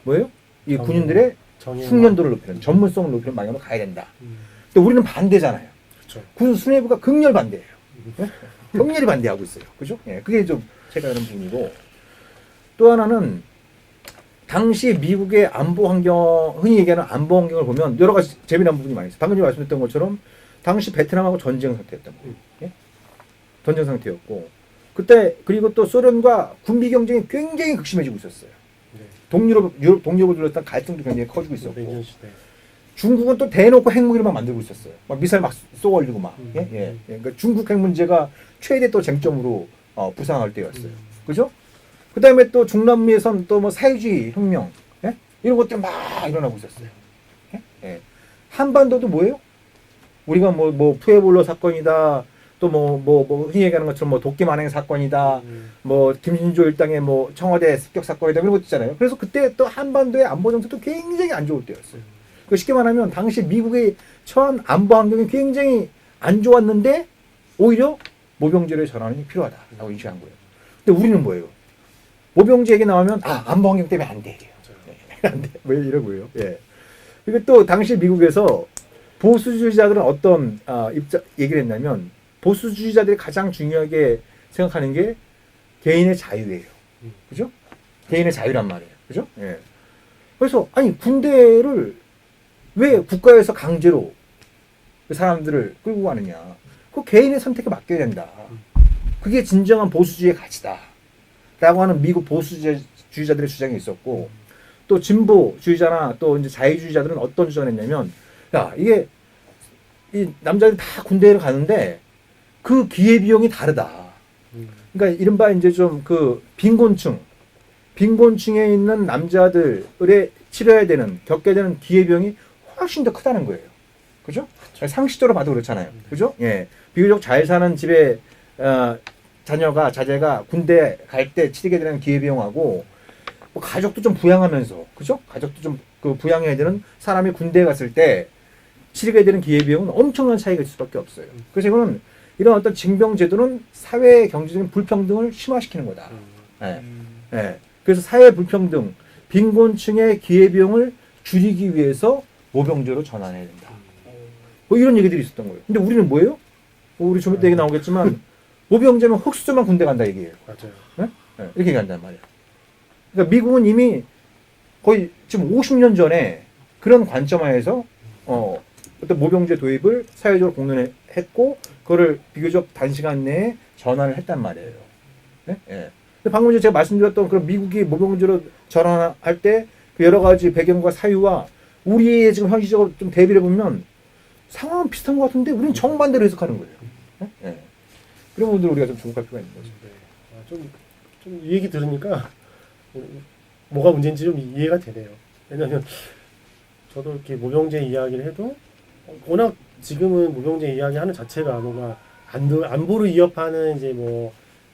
뭐예요? 이 군인들의 숙련도를 높이는 전문성을 높이는 방향으로 가야 된다. 근데 우리는 반대잖아요. 그렇죠. 군 수뇌부가 극렬 반대예요. 극렬히 반대하고 있어요. 그죠? 예, 그게 좀 제가 이런 부분이고 또 하나는 당시 미국의 안보 환경, 흔히 얘기하는 안보 환경을 보면 여러 가지 재미난 부분이 많이 있어요. 방금 전에 말씀드렸던 것처럼 당시 베트남하고 전쟁 상태였던 거예요. 예? 전쟁 상태였고 그때 그리고 또 소련과 군비 경쟁이 굉장히 극심해지고 있었어요. 네. 유럽 동력을 둘러싼 갈등도 굉장히 커지고 있었고 냉전 시대. 중국은 또 대놓고 핵무기를 만들고 있었어요. 막 미사일 막 쏘아 올리고 막. 예? 그러니까 중국 핵 문제가 최대 또 쟁점으로 부상할 때였어요. 그죠? 그 다음에 또 중남미에선 또 뭐 사회주의 혁명, 예? 이런 것들 막 일어나고 있었어요. 예? 예. 한반도도 뭐예요? 우리가 뭐 푸에볼로 사건이다. 또 흔히 얘기하는 것처럼 뭐 도끼 만행 사건이다. 뭐 김신조 일당의 뭐 청와대 습격 사건이다. 이런 것도 있잖아요. 그래서 그때 또 한반도의 안보 정세도 굉장히 안 좋을 때였어요. 쉽게 말하면 당시 미국의 처한 안보 환경이 굉장히 안 좋았는데 오히려 모병제로의 전환이 필요하다라고 인식한 거예요. 근데 우리는 뭐예요? 모병제 얘기 나오면 안보 환경 때문에 안 돼. 안 돼. 뭐 이런 거예요. 예. 그리고 또 당시 미국에서 보수주의자들은 어떤 얘기를 했냐면 보수주의자들이 가장 중요하게 생각하는 게 개인의 자유예요. 그죠? 개인의 자유란 말이에요. 그죠? 예. 그래서 군대를 왜 국가에서 강제로 그 사람들을 끌고 가느냐? 그 개인의 선택에 맡겨야 된다. 그게 진정한 보수주의의 가치다. 라고 하는 미국 보수주의자들의 주장이 있었고, 또 진보주의자나 또 이제 자유주의자들은 어떤 주장을 했냐면, 이게, 이 남자들이 다 군대를 가는데, 그 기회비용이 다르다. 그러니까 이른바 이제 좀 빈곤층에 있는 남자들의 치러야 되는, 겪게 되는 기회비용이 훨씬 더 크다는 거예요. 그죠? 상식적으로 봐도 그렇잖아요. 그죠? 예. 비교적 잘 사는 집에, 자제가 군대 갈 때 치르게 되는 기회비용하고, 뭐 가족도 좀 부양하면서, 그죠? 가족도 좀 부양해야 되는 사람이 군대에 갔을 때 치르게 되는 기회비용은 엄청난 차이가 있을 수밖에 없어요. 그래서 이거는 이런 어떤 징병제도는 사회 경제적인 불평등을 심화시키는 거다. 예. 예. 그래서 사회 불평등, 빈곤층의 기회비용을 줄이기 위해서 모병제로 전환해야 된다. 뭐 이런 얘기들이 있었던 거예요. 근데 우리는 뭐예요? 우리 좀 이따 얘기 나오겠지만 모병제면 흑수저만 군대 간다 얘기예요. 맞아요. 네? 네. 이렇게 간단 말이에요. 그러니까 미국은 이미 거의 지금 50년 전에 그런 관점하에서 어떤 모병제 도입을 사회적으로 공론했고 그거를 비교적 단시간 내에 전환을 했단 말이에요. 네? 네. 근데 방금 전에 제가 말씀드렸던 그런 미국이 모병제로 전환할 때 그 여러 가지 배경과 사유와 우리의 지금 현실적으로 좀 대비를 해보면 상황은 비슷한 것 같은데 우리는 정반대로 해석하는 거예요. 네? 네. 그런 부분들 우리가 좀 주목할 필요가 있는 거죠. 네. 좀 이 얘기 들으니까 뭐가 문제인지 좀 이해가 되네요. 왜냐하면 저도 이렇게 모병제 이야기를 해도 워낙 지금은 모병제 이야기하는 자체가 뭔가 안보를 위협하는 이제 뭐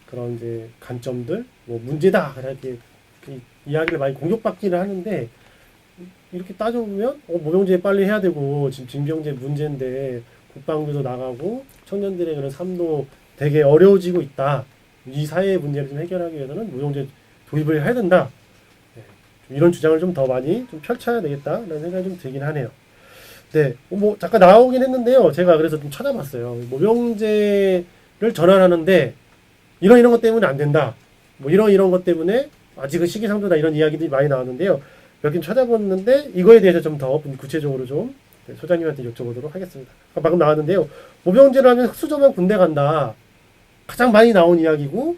그런 이제 관점들, 뭐 문제다 이렇게 그 이야기를 많이 공격받기를 하는데 이렇게 따져보면 모병제 빨리 해야 되고 지금 징병제 문제인데 국방부도 나가고 청년들의 그런 삶도 되게 어려워지고 있다. 이 사회의 문제를 좀 해결하기 위해서는 모병제 도입을 해야 된다. 네, 좀 이런 주장을 좀 더 많이 좀 펼쳐야 되겠다라는 생각이 좀 들긴 하네요. 네, 뭐 잠깐 나오긴 했는데요. 제가 그래서 좀 찾아봤어요. 모병제를 전환하는데 이런 것 때문에 안 된다. 뭐 이런 것 때문에 아직은 시기상조다 이런 이야기들이 많이 나왔는데요. 몇 개 찾아봤는데 이거에 대해서 좀 더 구체적으로 좀 소장님한테 여쭤보도록 하겠습니다. 방금 나왔는데요. 모병제를 하면 흑수저만 군대 간다. 가장 많이 나온 이야기고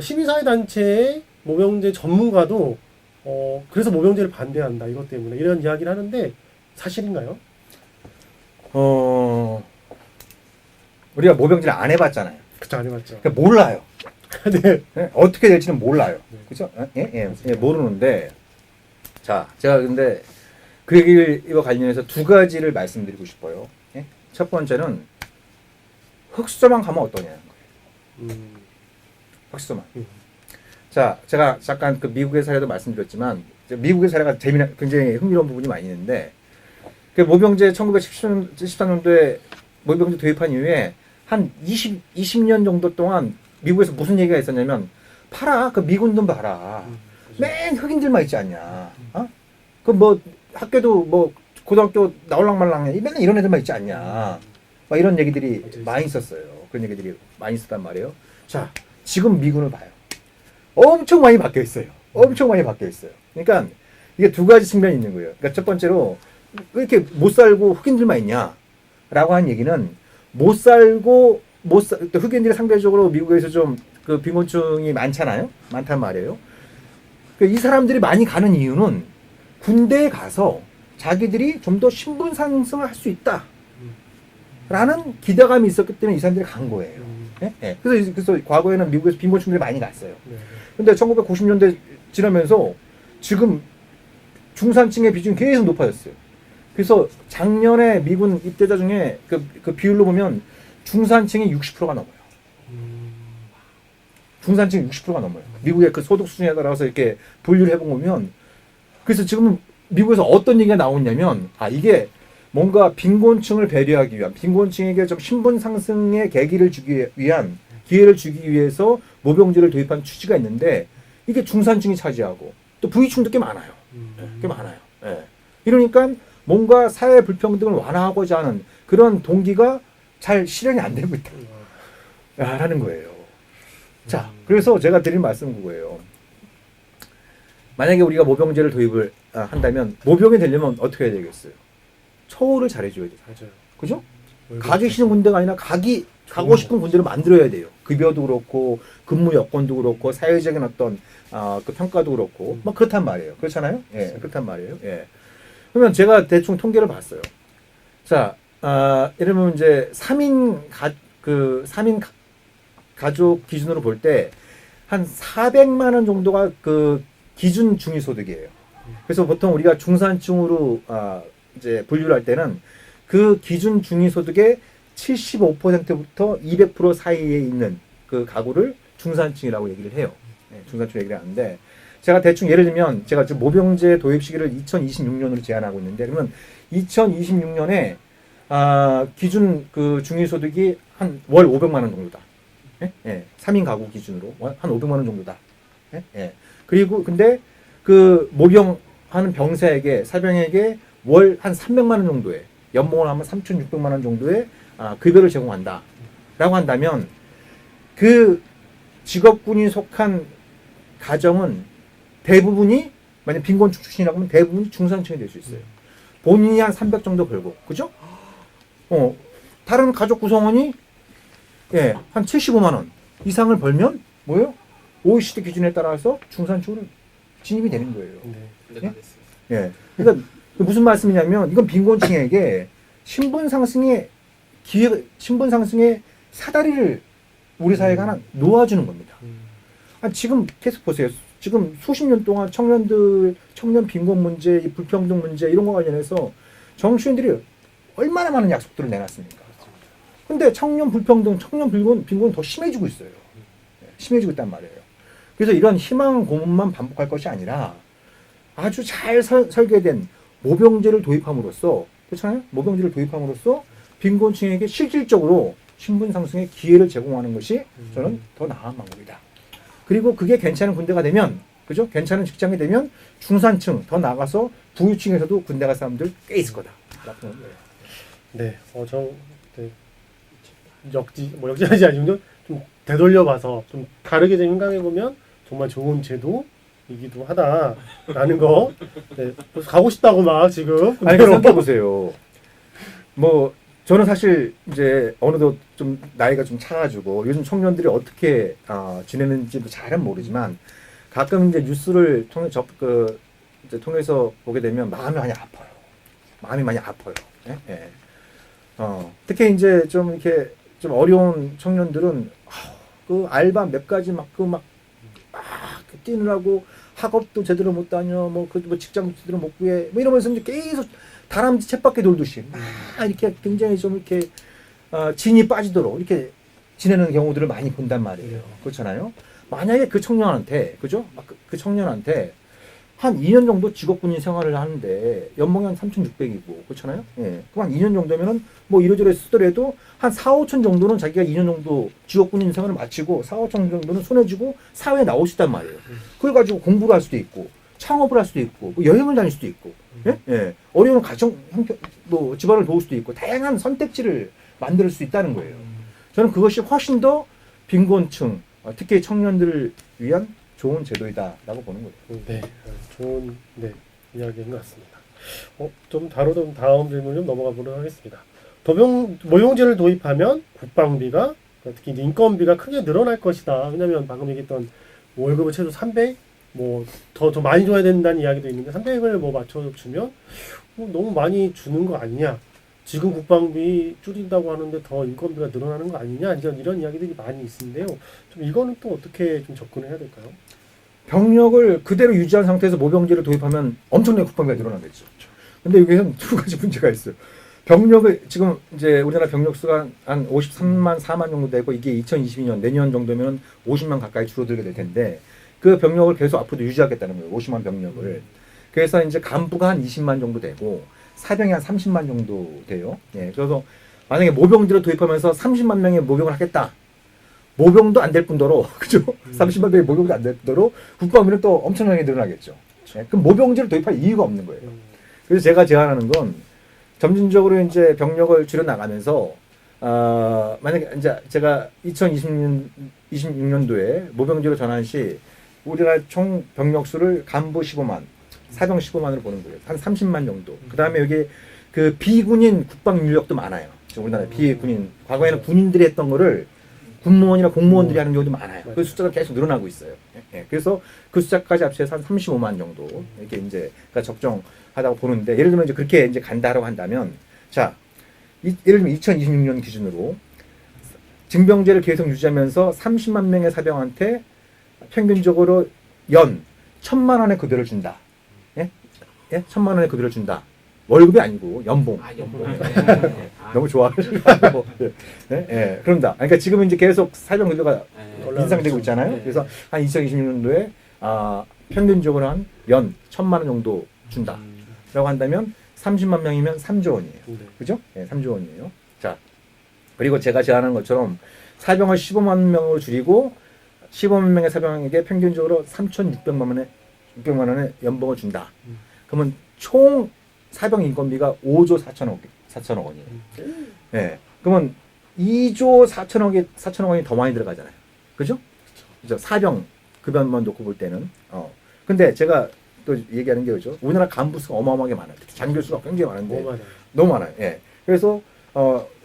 시민사회단체의 모병제 전문가도 그래서 모병제를 반대한다. 이것 때문에 이런 이야기를 하는데 사실인가요? 우리가 모병제를 안 해봤잖아요. 그쵸, 안 해봤죠. 그러니까 몰라요. 네. 예? 어떻게 될지는 몰라요. 네. 그죠? 모르는데. 자, 제가 근데 그 얘기와 관련해서 두 가지를 말씀드리고 싶어요. 예? 첫 번째는 흑수저만 가면 어떠냐는 거예요. 흑수저만. 자, 제가 잠깐 그 미국의 사례도 말씀드렸지만 미국의 사례가 굉장히 흥미로운 부분이 많이 있는데 그 모병제 1913년도에 모병제 도입한 이후에 한 20년 정도 동안 미국에서 무슨 얘기가 있었냐면 봐라 그 미군 좀 봐라 맨 흑인들만 있지 않냐 그 뭐 학교도 뭐 고등학교 나올랑말랑해 맨날 이런 애들만 있지 않냐 막 이런 얘기들이 많이 있었어요. 그런 얘기들이 많이 있었단 말이에요. 자, 지금 미군을 봐요. 엄청 많이 바뀌어 있어요. 엄청 많이 바뀌어 있어요. 그러니까 이게 두 가지 측면이 있는 거예요. 그러니까 첫 번째로 왜 이렇게 못 살고 흑인들만 있냐라고 하는 얘기는 흑인들이 상대적으로 미국에서 좀 그 빈곤층이 많단 말이에요. 이 사람들이 많이 가는 이유는 군대에 가서 자기들이 좀 더 신분 상승을 할 수 있다. 라는 기대감이 있었기 때문에 이 사람들이 간 거예요. 네? 그래서 과거에는 미국에서 빈곤층들이 많이 갔어요. 근데 1990년대 지나면서 지금 중산층의 비중이 계속 높아졌어요. 그래서 작년에 미군 입대자 중에 그 비율로 보면 중산층이 60%가 넘어요. 중산층이 60%가 넘어요. 미국의 그 소득 수준에 따라서 이렇게 분류를 해보면 그래서 지금 미국에서 어떤 얘기가 나오냐면 이게 뭔가 빈곤층을 배려하기 위한 빈곤층에게 좀 신분 상승의 계기를 주기 위한 기회를 주기 위해서 모병제를 도입한 취지가 있는데 이게 중산층이 차지하고 또 부유층도 꽤 많아요. 꽤 많아요. 예. 이러니까 뭔가 사회 불평등을 완화하고자 하는 그런 동기가 잘 실현이 안 되고 있다라는 거예요. 자, 그래서 제가 드린 말씀은 그거예요. 만약에 우리가 모병제를 도입을 한다면 모병이 되려면 어떻게 해야 되겠어요? 처우를 잘해줘야 돼요. 맞아요. 그죠? 가기 싫은 군대가 아니라 가고 싶은 군대를 만들어야 돼요. 급여도 그렇고 근무 여건도 그렇고 사회적인 어떤 그 평가도 그렇고 막 그렇단 말이에요. 그렇잖아요? 예, 그렇단 말이에요. 예. 그러면 제가 대충 통계를 봤어요. 자, 이러면 이제 3인 가족 기준으로 볼 때 한 400만 원 정도가 그 기준 중위소득이에요. 그래서 보통 우리가 중산층으로 이제 분류를 할 때는 그 기준 중위소득의 75%부터 200% 사이에 있는 그 가구를 중산층이라고 얘기를 해요. 네, 중산층 얘기를 하는데 제가 대충 예를 들면 제가 지금 모병제 도입 시기를 2026년으로 제한하고 있는데 그러면 2026년에 기준 그 중위소득이 한 월 500만 원 정도다. 예? 예. 3인 가구 기준으로 한 500만 원 정도다. 예? 예. 그리고 근데 그 모병하는 병사에게 사병에게 월 한 300만 원 정도의 연봉을 하면 3,600만 원 정도의 급여를 제공한다. 라고 한다면 그 직업군이 속한 가정은 대부분이 만약 빈곤층 출신이라고 하면 대부분이 중산층이 될 수 있어요. 본인이 한 300 정도 벌고 그죠? 다른 가족 구성원이 한 75만 원 이상을 벌면 뭐예요? OECD 기준에 따라서 중산층으로 진입이 되는 거예요. 네. 예. 그러니까 무슨 말씀이냐면 이건 빈곤층에게 신분 상승의 사다리를 우리 사회가 하나 놓아주는 겁니다. 지금 계속 보세요. 지금 수십 년 동안 청년 빈곤 문제, 이 불평등 문제 이런 거 관련해서 정치인들이 얼마나 많은 약속들을 내놨습니까? 근데 청년 불평등, 청년 빈곤은 더 심해지고 있어요. 심해지고 있단 말이에요. 그래서 이런 희망 고문만 반복할 것이 아니라 아주 잘 설계된 모병제를 도입함으로써, 그렇잖아요? 모병제를 도입함으로써 빈곤층에게 실질적으로 신분 상승의 기회를 제공하는 것이 저는 더 나은 방법이다. 그리고 그게 괜찮은 군대가 되면, 그죠? 괜찮은 직장이 되면 중산층 더 나가서 부유층에서도 군대 갈 사람들 꽤 있을 거다. 라고 거예요. 네, 네, 역지하지 아니면 좀 되돌려봐서 좀 다르게 좀 생각해 보면 정말 좋은 제도이기도 하다라는 거. 네, 그래서 가고 싶다고 막 지금. 아니, 생각해 보세요. 뭐 저는 사실 이제 어느덧 좀 나이가 좀 차가지고 요즘 청년들이 어떻게 지내는지도 잘은 모르지만 가끔 이제 뉴스를 통해서 보게 되면 마음이 많이 아파요. 마음이 많이 아파요. 예? 예. 특히 이제 좀 이렇게 좀 어려운 청년들은 그 알바 몇 가지 뛰느라고 학업도 제대로 못 다녀, 뭐 직장 제대로 못 구해, 뭐 이러면서 이제 계속 다람쥐 쳇바퀴 돌듯이 막 이렇게 굉장히 좀 이렇게 진이 빠지도록 이렇게 지내는 경우들을 많이 본단 말이에요. 그렇잖아요. 만약에 그 청년한테, 그죠? 그 청년한테 한 2년 정도 직업군인 생활을 하는데 연봉이 한 3,600이고, 그렇잖아요. 예. 그럼 한 2년 정도면은 뭐 이러저러 쓰더라도 한 4, 5천 정도는 자기가 2년 정도 직업군인 생활을 마치고 4, 5천 정도는 손해주고 사회에 나올 수 있단 말이에요. 그걸 가지고 공부를 할 수도 있고 창업을 할 수도 있고 뭐 여행을 다닐 수도 있고, 예? 예. 어려운 가정 형편, 뭐 집안을 도울 수도 있고 다양한 선택지를 만들 수 있다는 거예요. 저는 그것이 훨씬 더 빈곤층, 특히 청년들을 위한 좋은 제도이다라고 보는 거예요. 네, 좋은 이야기인 것 같습니다. 좀 다루던 다음 질문 좀 넘어가 보도록 하겠습니다. 모병제를 도입하면 국방비가, 특히 이제 인건비가 크게 늘어날 것이다. 왜냐하면 방금 얘기했던 월급을 최소 300, 뭐 더 많이 줘야 된다는 이야기도 있는데 300을 뭐 맞춰주면 너무 많이 주는 거 아니냐? 지금 국방비 줄인다고 하는데 더 인건비가 늘어나는 거 아니냐? 이런 이야기들이 많이 있는데요. 좀 이거는 또 어떻게 좀 접근을 해야 될까요? 병력을 그대로 유지한 상태에서 모병제를 도입하면 엄청나게 국방비가 늘어나겠죠. 근데 여기서는 두 가지 문제가 있어요. 병력을 지금 이제 우리나라 병력 수가 한 53만 4만 정도 되고 이게 2022년 내년 정도면 50만 가까이 줄어들게 될 텐데 그 병력을 계속 앞으로도 유지하겠다는 거예요. 50만 병력을. 그래서 이제 간부가 한 20만 정도 되고 사병이 한 30만 정도 돼요. 예. 그래서 만약에 모병제를 도입하면서 30만 명의 모병을 하겠다. 모병도 안 될 뿐더러, 그죠? 30만 명의 모병도 안 될 뿐더러 국방비는 또 엄청나게 늘어나겠죠. 예. 그럼 모병제를 도입할 이유가 없는 거예요. 그래서 제가 제안하는 건 점진적으로 이제 병력을 줄여 나가면서 만약에 이제 제가 2026년도에 모병제로 전환 시 우리나라 총 병력 수를 간부 15만, 사병 15만으로 보는 거예요. 한 30만 정도. 그 다음에 여기 그 비군인 국방 인력도 많아요. 지금 우리나라 비군인, 과거에는 군인들이 했던 거를 군무원이나 공무원들이 하는 경우도 많아요. 그 숫자가 계속 늘어나고 있어요. 예. 그래서 그 숫자까지 합쳐서 한 35만 정도 이렇게 이제 적정하다고 보는데 예를 들면 이제 그렇게 이제 간다라고 한다면 자, 예를 들면 2026년 기준으로 징병제를 계속 유지하면서 30만 명의 사병한테 평균적으로 연 1,000만 원의 급여를 준다. 예? 1,000만 원의 급여를 준다. 월급이 아니고 연봉. 연봉. 너무 좋아하시고. 예. 그런다. 그러니까 지금 이제 계속 사병 급여가 인상되고 있잖아요. 그래서 한 2026년도에 평균적으로 한 연 1,000만 원 정도 준다라고 한다면 30만 명이면 3조 원이에요. 그죠? 예, 3조 원이에요. 자, 그리고 제가 제안한 것처럼 사병을 15만 명으로 줄이고 15만 명의 사병에게 평균적으로 3,600만 원의 연봉을 준다. 그러면 총 사병 인건비가 5조 4천억 원이에요. 예. 그러면 2조 4천억 원이 더 많이 들어가잖아요. 그죠? 그죠? 사병 급여만 놓고 볼 때는. 근데 제가 또 얘기하는 게 그죠? 우리나라 간부 수가 어마어마하게 많아요. 특히 장교 수가 굉장히 많은데. 너무 많아요. 예. 그래서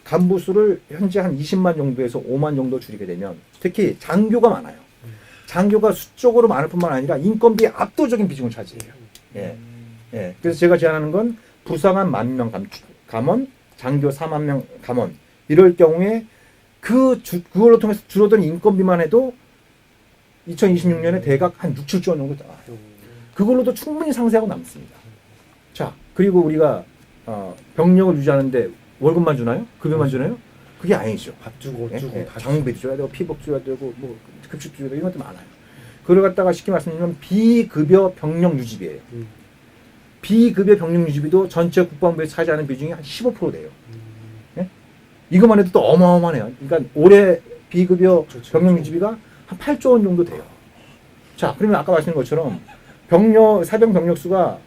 간부 수를 현재 한 20만 정도에서 5만 정도 줄이게 되면 특히 장교가 많아요. 장교가 수적으로 많을 뿐만 아니라 인건비의 압도적인 비중을 차지해요. 예. 예. 그래서 제가 제안하는 건 부상한 10,000명 감원, 장교 4만 명 감원. 이럴 경우에 그걸로 통해서 줄어든 인건비만 해도 2026년에 대략 한 6, 7조 원 정도 나와요. 그걸로도 충분히 상세하고 남습니다. 자, 그리고 우리가 병력을 유지하는데 월급만 주나요? 급여만 주나요? 그게 아니죠. 밥 주고 옷 주고 다 장비도 줘야 되고 피복 줘야 되고 뭐 급식 줘야 되고 이런 것도 많아요. 그걸 갖다가 쉽게 말씀드리면 비급여 병력 유지비예요. 비급여 병력 유지비도 전체 국방부에 차지하는 비중이 한 15% 돼요. 예? 이것만 해도 또 어마어마해요. 그러니까 올해 비급여 그렇죠. 병력 유지비가 한 8조 원 정도 돼요. 자, 그러면 아까 말씀드린 것처럼 사병 병력 수가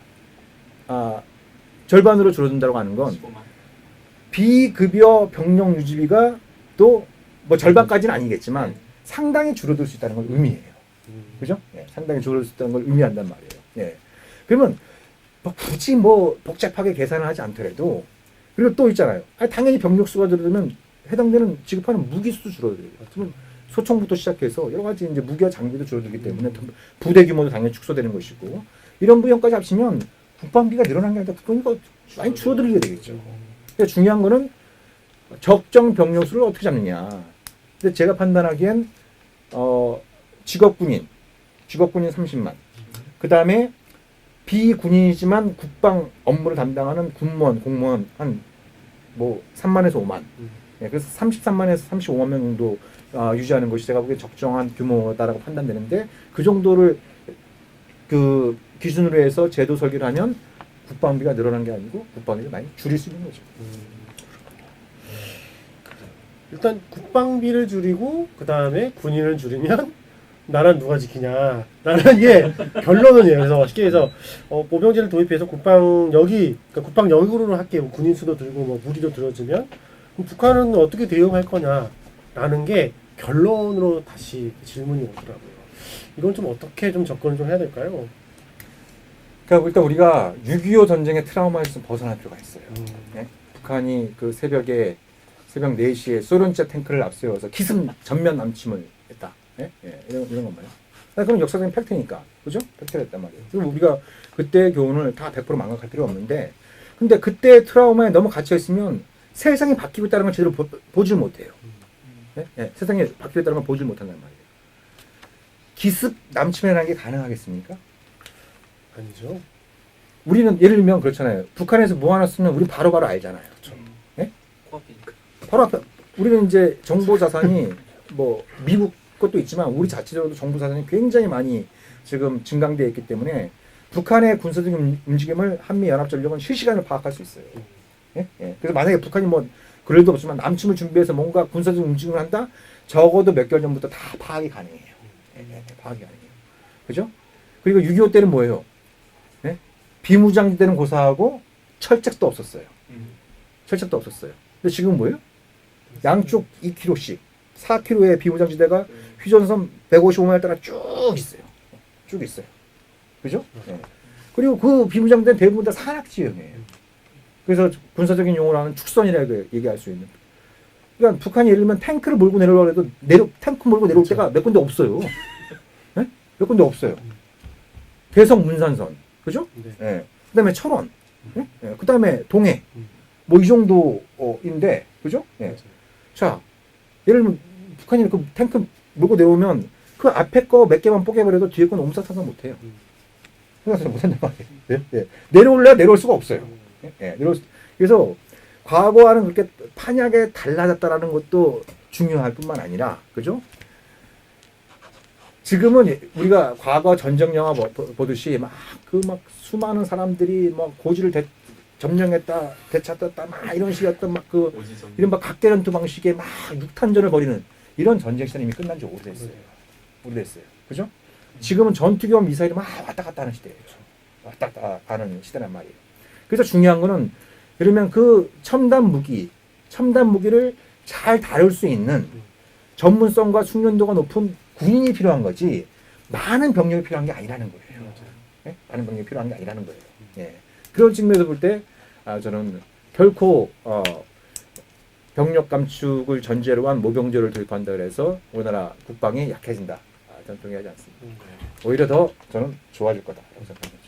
절반으로 줄어든다고 하는 건 15만. 비급여 병력 유지비가 또 뭐 절반까지는 아니겠지만 상당히 줄어들 수 있다는 걸 의미해요. 그죠? 예, 상당히 줄어들 수 있다는 걸 의미한단 말이에요. 예. 그러면 뭐 굳이 뭐 복잡하게 계산을 하지 않더라도 그리고 또 있잖아요. 당연히 병력 수가 줄어들면 해당되는 지급하는 무기 수도 줄어들어요. 그러면 소총부터 시작해서 여러 가지 이제 무기와 장비도 줄어들기 때문에 부대 규모도 당연히 축소되는 것이고 이런 부분까지 합치면 국방비가 늘어난 게 아니라 그러니까 많이 줄어들게 되겠죠. 그러니까 중요한 거는 적정 병력 수를 어떻게 잡느냐. 근데 제가 판단하기엔 직업군인 30만. 그 다음에 비군인이지만 국방 업무를 담당하는 군무원, 공무원 한 뭐 3만에서 5만. 예, 그래서 33만에서 35만 명 정도 유지하는 것이 제가 보기에 적정한 규모다라고 판단되는데 그 정도를 그 기준으로 해서 제도 설계를 하면 국방비가 늘어난 게 아니고 국방비를 많이 줄일 수 있는 거죠. 일단 국방비를 줄이고 그 다음에 군인을 줄이면 나라는 누가 지키냐 라는 이게 결론은이에요. 그래서 쉽게 해서 모병제를 도입해서 그러니까 국방력으로 할게요. 군인 수도 들고 뭐 무기도 들어주면 그럼 북한은 어떻게 대응할 거냐라는 게 결론으로 다시 질문이 오더라고요. 이건 좀 어떻게 좀 접근을 좀 해야 될까요? 그러니까 일단 우리가 6.25 전쟁의 트라우마에서 좀 벗어날 필요가 있어요. 예? 북한이 그 새벽 4시에 소련제 탱크를 앞세워서 기습 전면 남침을 했다. 예? 예, 이런 건 말이에요. 그건 역사적인 팩트니까. 그죠? 팩트가 했단 말이에요. 그리고 우리가 그때의 교훈을 다 100% 망각할 필요 없는데 근데 그때의 트라우마에 너무 갇혀있으면 세상이 바뀌고 있다는 걸 제대로 보질 못해요. 예? 예, 세상이 바뀌고 있다는 걸 보질 못한단 말이에요. 기습 남침이라는 게 가능하겠습니까? 아니죠. 우리는 예를 들면 그렇잖아요. 북한에서 뭐 하나 쓰면 우리 바로바로 알잖아요. 예? 코앞이니까. 바로 앞에 우리는 이제 정보 자산이 뭐 미국 것도 있지만 우리 자체적으로도 정보 자산이 굉장히 많이 지금 증강되어 있기 때문에 북한의 군사적 움직임을 한미연합전력은 실시간으로 파악할 수 있어요. 예? 예. 그래서 만약에 북한이 뭐 그럴 도 없지만 남침을 준비해서 뭔가 군사적 움직임을 한다? 적어도 몇 개월 전부터 다 파악이 가능해요. 예, 예, 파악이 가능해요. 그죠? 그리고 6.25 때는 뭐예요? 예? 비무장지 때는 고사하고 철책도 없었어요. 철책도 없었어요. 근데 지금 뭐예요? 양쪽 2km씩 4km의 비무장지대가 휴전선 155마일 따라 쭉 있어요. 쭉 있어요. 그죠? 네. 그리고 그 비무장지대는 대부분 다 산악지형이에요. 그래서 군사적인 용어로 하는 축선이라고 얘기할 수 있는. 그러니까 북한이 예를 들면 탱크를 몰고 내려오려고 해도 탱크 몰고 내려올 데가 몇 군데 없어요. 네? 몇 군데 없어요. 개성 문산선. 그죠? 네. 네. 그 다음에 철원. 네? 네. 그 다음에 동해. 뭐 이 정도인데. 그죠? 네. 자, 예를 들면 북한이 그 탱크 몰고 내려오면 그 앞에 거 몇 개만 뽀개버려도 뒤에 건 옴싹상상 못해요. 생각해서 못한단 말이에요. 네? 네. 내려올래야 내려올 수가 없어요. 네? 그래서 과거와는 그렇게 판약에 달라졌다라는 것도 중요할 뿐만 아니라, 그죠? 지금은 우리가 과거 전쟁 영화 보듯이 막 수많은 사람들이 막 고지를 점령했다, 되찾았다, 막 이런 식이었던 막 그 이런 막 각개전투 방식의 막 육탄전을 벌이는 이런 전쟁 시대는 이미 끝난 지 오래됐어요. 오래됐어요. 그죠? 지금은 전투기와 미사일이 막 왔다 갔다 하는 시대예요. 왔다 갔다 가는 시대란 말이에요. 그래서 중요한 거는 예를 들면 그 첨단 무기를 잘 다룰 수 있는 전문성과 숙련도가 높은 군인이 필요한 거지 많은 병력이 필요한 게 아니라는 거예요. 네? 많은 병력이 필요한 게 아니라는 거예요. 예. 그런 측면에서 볼 때 저는 결코 병력 감축을 전제로 한 모병제를 도입한다 그래서 우리나라 국방이 약해진다. 저는 동의하지 않습니다. 오히려 더 저는 좋아질 거다라고 생각합니다.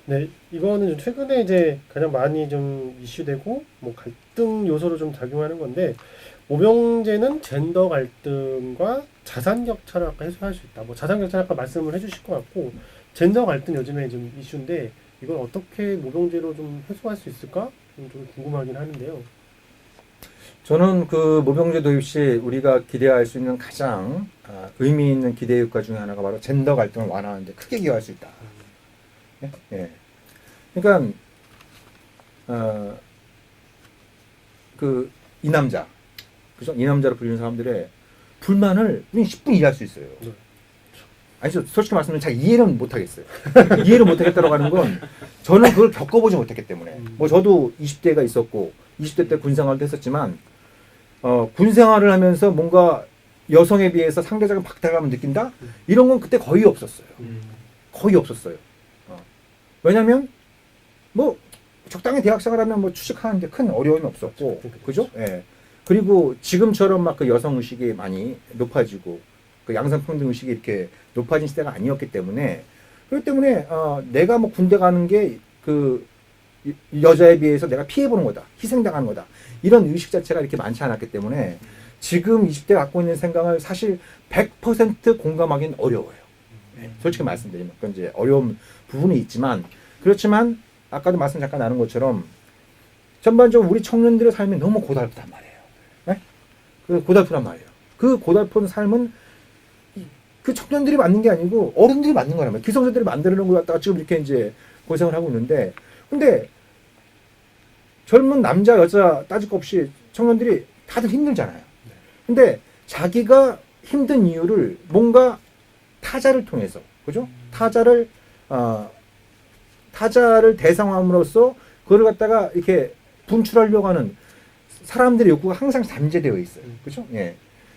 네, 이거는 좀 최근에 이제 가장 많이 좀 이슈되고 뭐 갈등 요소로 좀 작용하는 건데 모병제는 젠더 갈등과 자산 격차를 아까 해소할 수 있다. 뭐 자산 격차는 아까 말씀을 해주실 것 같고 젠더 갈등 요즘에 좀 이슈인데 이걸 어떻게 모병제로 좀 해소할 수 있을까? 좀 궁금하긴 하는데요. 저는 그 모병제 도입 시 우리가 기대할 수 있는 가장 의미 있는 기대 효과 중에 하나가 바로 젠더 갈등을 완화하는 데 크게 기여할 수 있다. 예? 예. 그러니까 그 이 남자, 그죠? 이 남자로 불리는 사람들의 불만을 우린 10분 이해할 수 있어요. 네. 아니죠. 솔직히 말씀드리면 잘 이해는 못 하겠어요. 이해를 못 하겠다고 하는 건 저는 그걸 겪어보지 못했기 때문에. 뭐 저도 20대가 있었고 20대 때 군생활도 했었지만 군생활을 하면서 뭔가 여성에 비해서 상대적인 박탈감을 느낀다? 이런 건 그때 거의 없었어요. 거의 없었어요. 왜냐면 뭐 적당히 대학생활 하면 뭐 취직하는데 큰 어려움이 없었고, 그죠? 예. 그리고 지금처럼 막 그 여성 의식이 많이 높아지고 그 양성평등 의식이 이렇게 높아진 시대가 아니었기 때문에 그렇기 때문에 내가 뭐 군대 가는 게 그 여자에 비해서 내가 피해 보는 거다, 희생당하는 거다 이런 의식 자체가 이렇게 많지 않았기 때문에 지금 20대 갖고 있는 생각을 사실 100% 공감하기는 어려워요. 네, 솔직히 말씀드리면 그건 이제 어려운 부분이 있지만 그렇지만 아까도 말씀 잠깐 나눈 것처럼 전반적으로 우리 청년들의 삶이 너무 고달프단 말이에요. 네? 그 고달프단 말이에요. 그 고달픈 삶은 그 청년들이 만든 게 아니고 어른들이 만든 거란 말이에요. 기성세대들이 만드는 거 갖다가 지금 이렇게 이제 고생을 하고 있는데 근데 젊은 남자 여자 따질 것 없이 청년들이 다들 힘들잖아요. 근데 자기가 힘든 이유를 뭔가 타자를 통해서 그죠? 타자를 대상함으로써 그걸 갖다가 이렇게 분출하려고 하는 사람들의 욕구가 항상 잠재되어 있어요. 그죠? 예.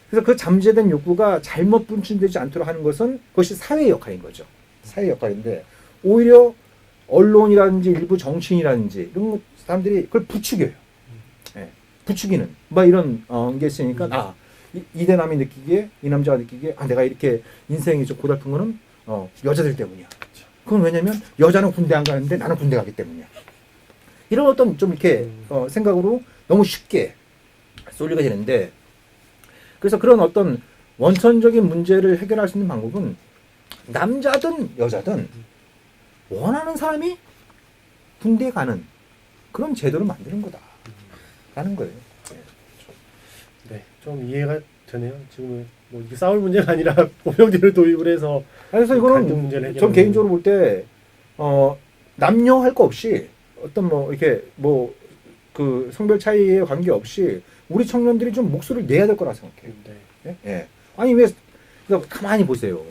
그래서 그 잠재된 욕구가 잘못 분출되지 않도록 하는 것은 그것이 사회의 역할인 거죠. 사회의 역할인데 오히려 언론이라든지 일부 정치인이라든지 이런 사람들이 그걸 부추겨요. 예. 부추기는 막 이런 게 있으니까 이대남이 느끼기에 이 남자가 느끼기에 내가 이렇게 인생이 좀 고달픈 거는 여자들 때문이야. 그건 왜냐면 여자는 군대 안 가는데 나는 군대 가기 때문이야. 이런 어떤 좀 이렇게 생각으로 너무 쉽게 쏠리게 되는데 그래서 그런 어떤 원천적인 문제를 해결할 수 있는 방법은 남자든 여자든 원하는 사람이 군대에 가는 그런 제도를 만드는 거다라는 거예요. 네, 좀 이해가 되네요. 지금 뭐 이게 싸울 문제가 아니라 보병제를 도입을 해서 그래서 이거는 전 개인적으로 볼 때 남녀 할 거 없이 어떤 뭐 이렇게 뭐 그 성별 차이에 관계 없이 우리 청년들이 좀 목소리를 내야 될 거라 생각해요. 네. 예? 예. 아니 왜 그러니까 가만히 보세요.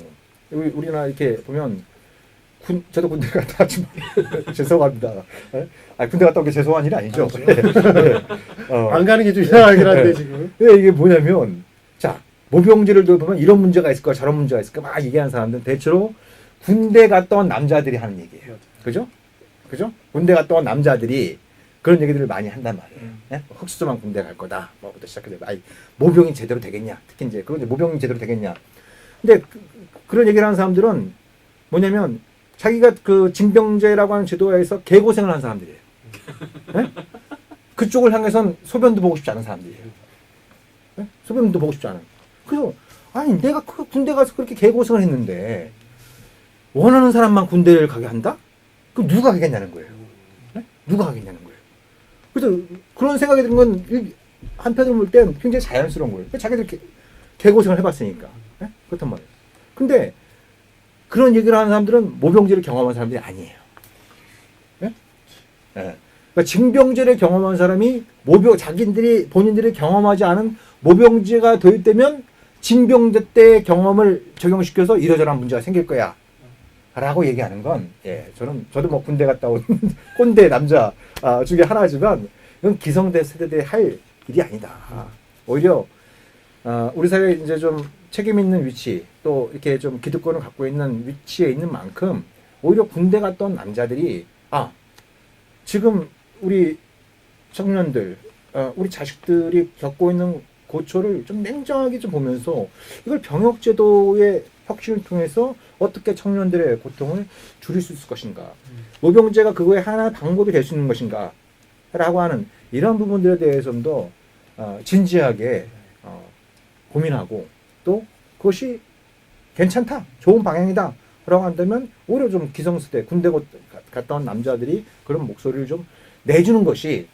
우리나라 이렇게 보면 저도 군대 갔다 왔지만 죄송합니다. 예? 군대 갔다 온 게 죄송한 일이 아니죠. 안 가는 게 좀 이상하긴 한데 지금. 이게 뭐냐면 자 모병제를 보면 이런 문제가 있을 거야 저런 문제가 있을 거야 막 얘기하는 사람들은 대체로 군대 갔다 온 남자들이 하는 얘기예요. 그죠? 그죠? 군대 갔다 온 남자들이 그런 얘기들을 많이 한단 말이에요. 예? 흑수저만 군대 갈 거다. 뭐부터 시작해서 모병이 제대로 되겠냐? 특히 이제 그런 모병이 제대로 되겠냐? 근데 그런 얘기를 하는 사람들은 뭐냐면 자기가 그 징병제라고 하는 제도에서 개고생을 한 사람들이에요. 예? 그쪽을 향해선 소변도 보고 싶지 않은 사람들이에요. 예? 소변도 보고 싶지 않은. 그래서 아니 내가 군대 가서 그렇게 개고생을 했는데 원하는 사람만 군대를 가게 한다? 그럼 누가 가겠냐는 거예요. 예? 누가 가겠냐는 거예요. 그래서 그런 생각이 드는 건 한편으로 볼 땐 굉장히 자연스러운 거예요. 자기들 개고생을 해봤으니까. 예? 그렇단 말이에요. 근데 그런 얘기를 하는 사람들은 모병제를 경험한 사람들이 아니에요. 예? 예. 그러니까 징병제를 경험한 사람이 본인들이 경험하지 않은 모병제가 도입되면 징병제 때의 경험을 적용시켜서 이러저러한 문제가 생길 거야. 라고 얘기하는 건, 저도 뭐 군대 갔다 온 꼰대 남자 중에 하나지만, 이건 기성대 세대들이 할 일이 아니다. 오히려, 우리 사회에 이제 좀 책임 있는 위치, 또 이렇게 좀 기득권을 갖고 있는 위치에 있는 만큼, 오히려 군대 갔다 온 남자들이, 지금 우리 청년들, 우리 자식들이 겪고 있는 고초를 좀 냉정하게 좀 보면서, 이걸 병역제도의 혁신을 통해서 어떻게 청년들의 고통을 줄일 수 있을 것인가. 모병제가 그거의 하나의 방법이 될 수 있는 것인가. 라고 하는 이런 부분들에 대해서 좀 더 진지하게 고민하고 또 그것이 괜찮다. 좋은 방향이다. 라고 한다면 오히려 좀 기성세대 군대 갔다 온 남자들이 그런 목소리를 좀 내주는 것이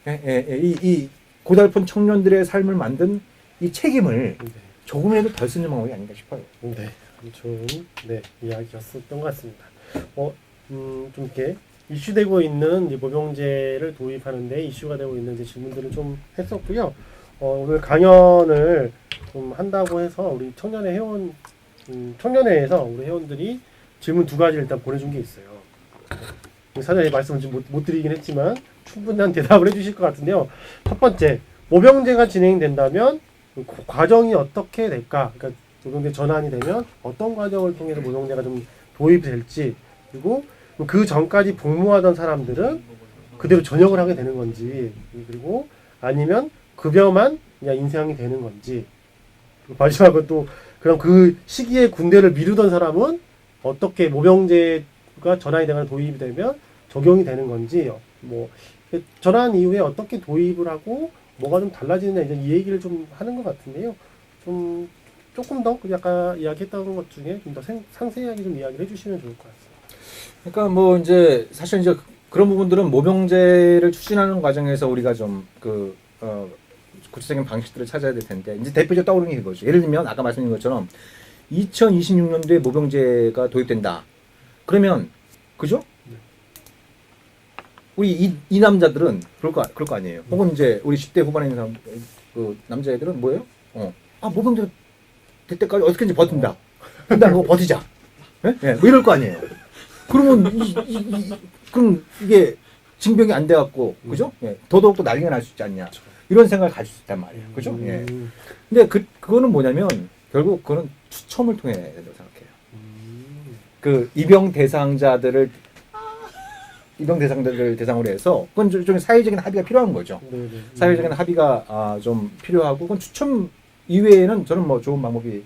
이 고달픈 청년들의 삶을 만든 이 책임을 네. 조금이라도 덜 쓰는 방법이 아닌가 싶어요. 네, 좋은 이야기였었던 것 같습니다. 좀 이렇게 이슈되고 있는 이제 모병제를 도입하는데 이슈가 되고 있는 이제 질문들을 좀 했었고요. 오늘 강연을 좀 한다고 해서 우리 청년회 회원 청년회에서 우리 회원들이 질문 2가지를 일단 보내준 게 있어요. 사전에 말씀을 좀 못 드리긴 했지만 충분한 대답을 해주실 것 같은데요. 첫 번째, 모병제가 진행된다면 그 과정이 어떻게 될까? 그러니까 모병제 전환이 되면 어떤 과정을 통해서 모병제가 좀 도입이 될지, 그리고 그 전까지 복무하던 사람들은 그대로 전역을 하게 되는 건지, 그리고 아니면 급여만 그냥 인상이 되는 건지, 그리고 마지막은 또 그럼 그 시기에 군대를 미루던 사람은 어떻게 모병제가 전환이 되거나 도입이 되면 적용이 되는 건지, 뭐 전환 이후에 어떻게 도입을 하고 뭐가 좀 달라지느냐 이제 이 얘기를 좀 하는 것 같은데요. 좀 조금 더 아까 이야기했던 것 중에 좀 더 상세하게 좀 이야기를 해주시면 좋을 것 같습니다. 그러니까 뭐 이제 사실 이제 그런 부분들은 모병제를 추진하는 과정에서 우리가 좀 구체적인 방식들을 찾아야 될 텐데 이제 대표적으로 떠오르는 게 이거죠. 예를 들면 아까 말씀드린 것처럼 2026년도에 모병제가 도입된다. 그러면 그죠? 우리 이 남자들은 그럴 거 아니에요. 혹은 이제 우리 10대 후반에 있는 사람, 그 남자애들은 뭐예요? 모병제 될 때까지 어떻게든지 버틴다. 일단 그거 버티자. 예? 뭐 이럴 거 아니에요. 그러면 그럼 이게 징병이 안 돼갖고 그죠? 예. 더더욱 또 난리가 날 수 있지 않냐. 이런 생각을 가질 수 있단 말이에요. 그죠? 예. 근데 그거는 뭐냐면 결국 그거는 추첨을 통해 된다고 생각해요. 그 입영 대상자들을 대상으로 해서 그건 좀 사회적인 합의가 필요한 거죠. 사회적인 합의가 좀 필요하고 그건 추첨 이외에는 저는 뭐 좋은 방법이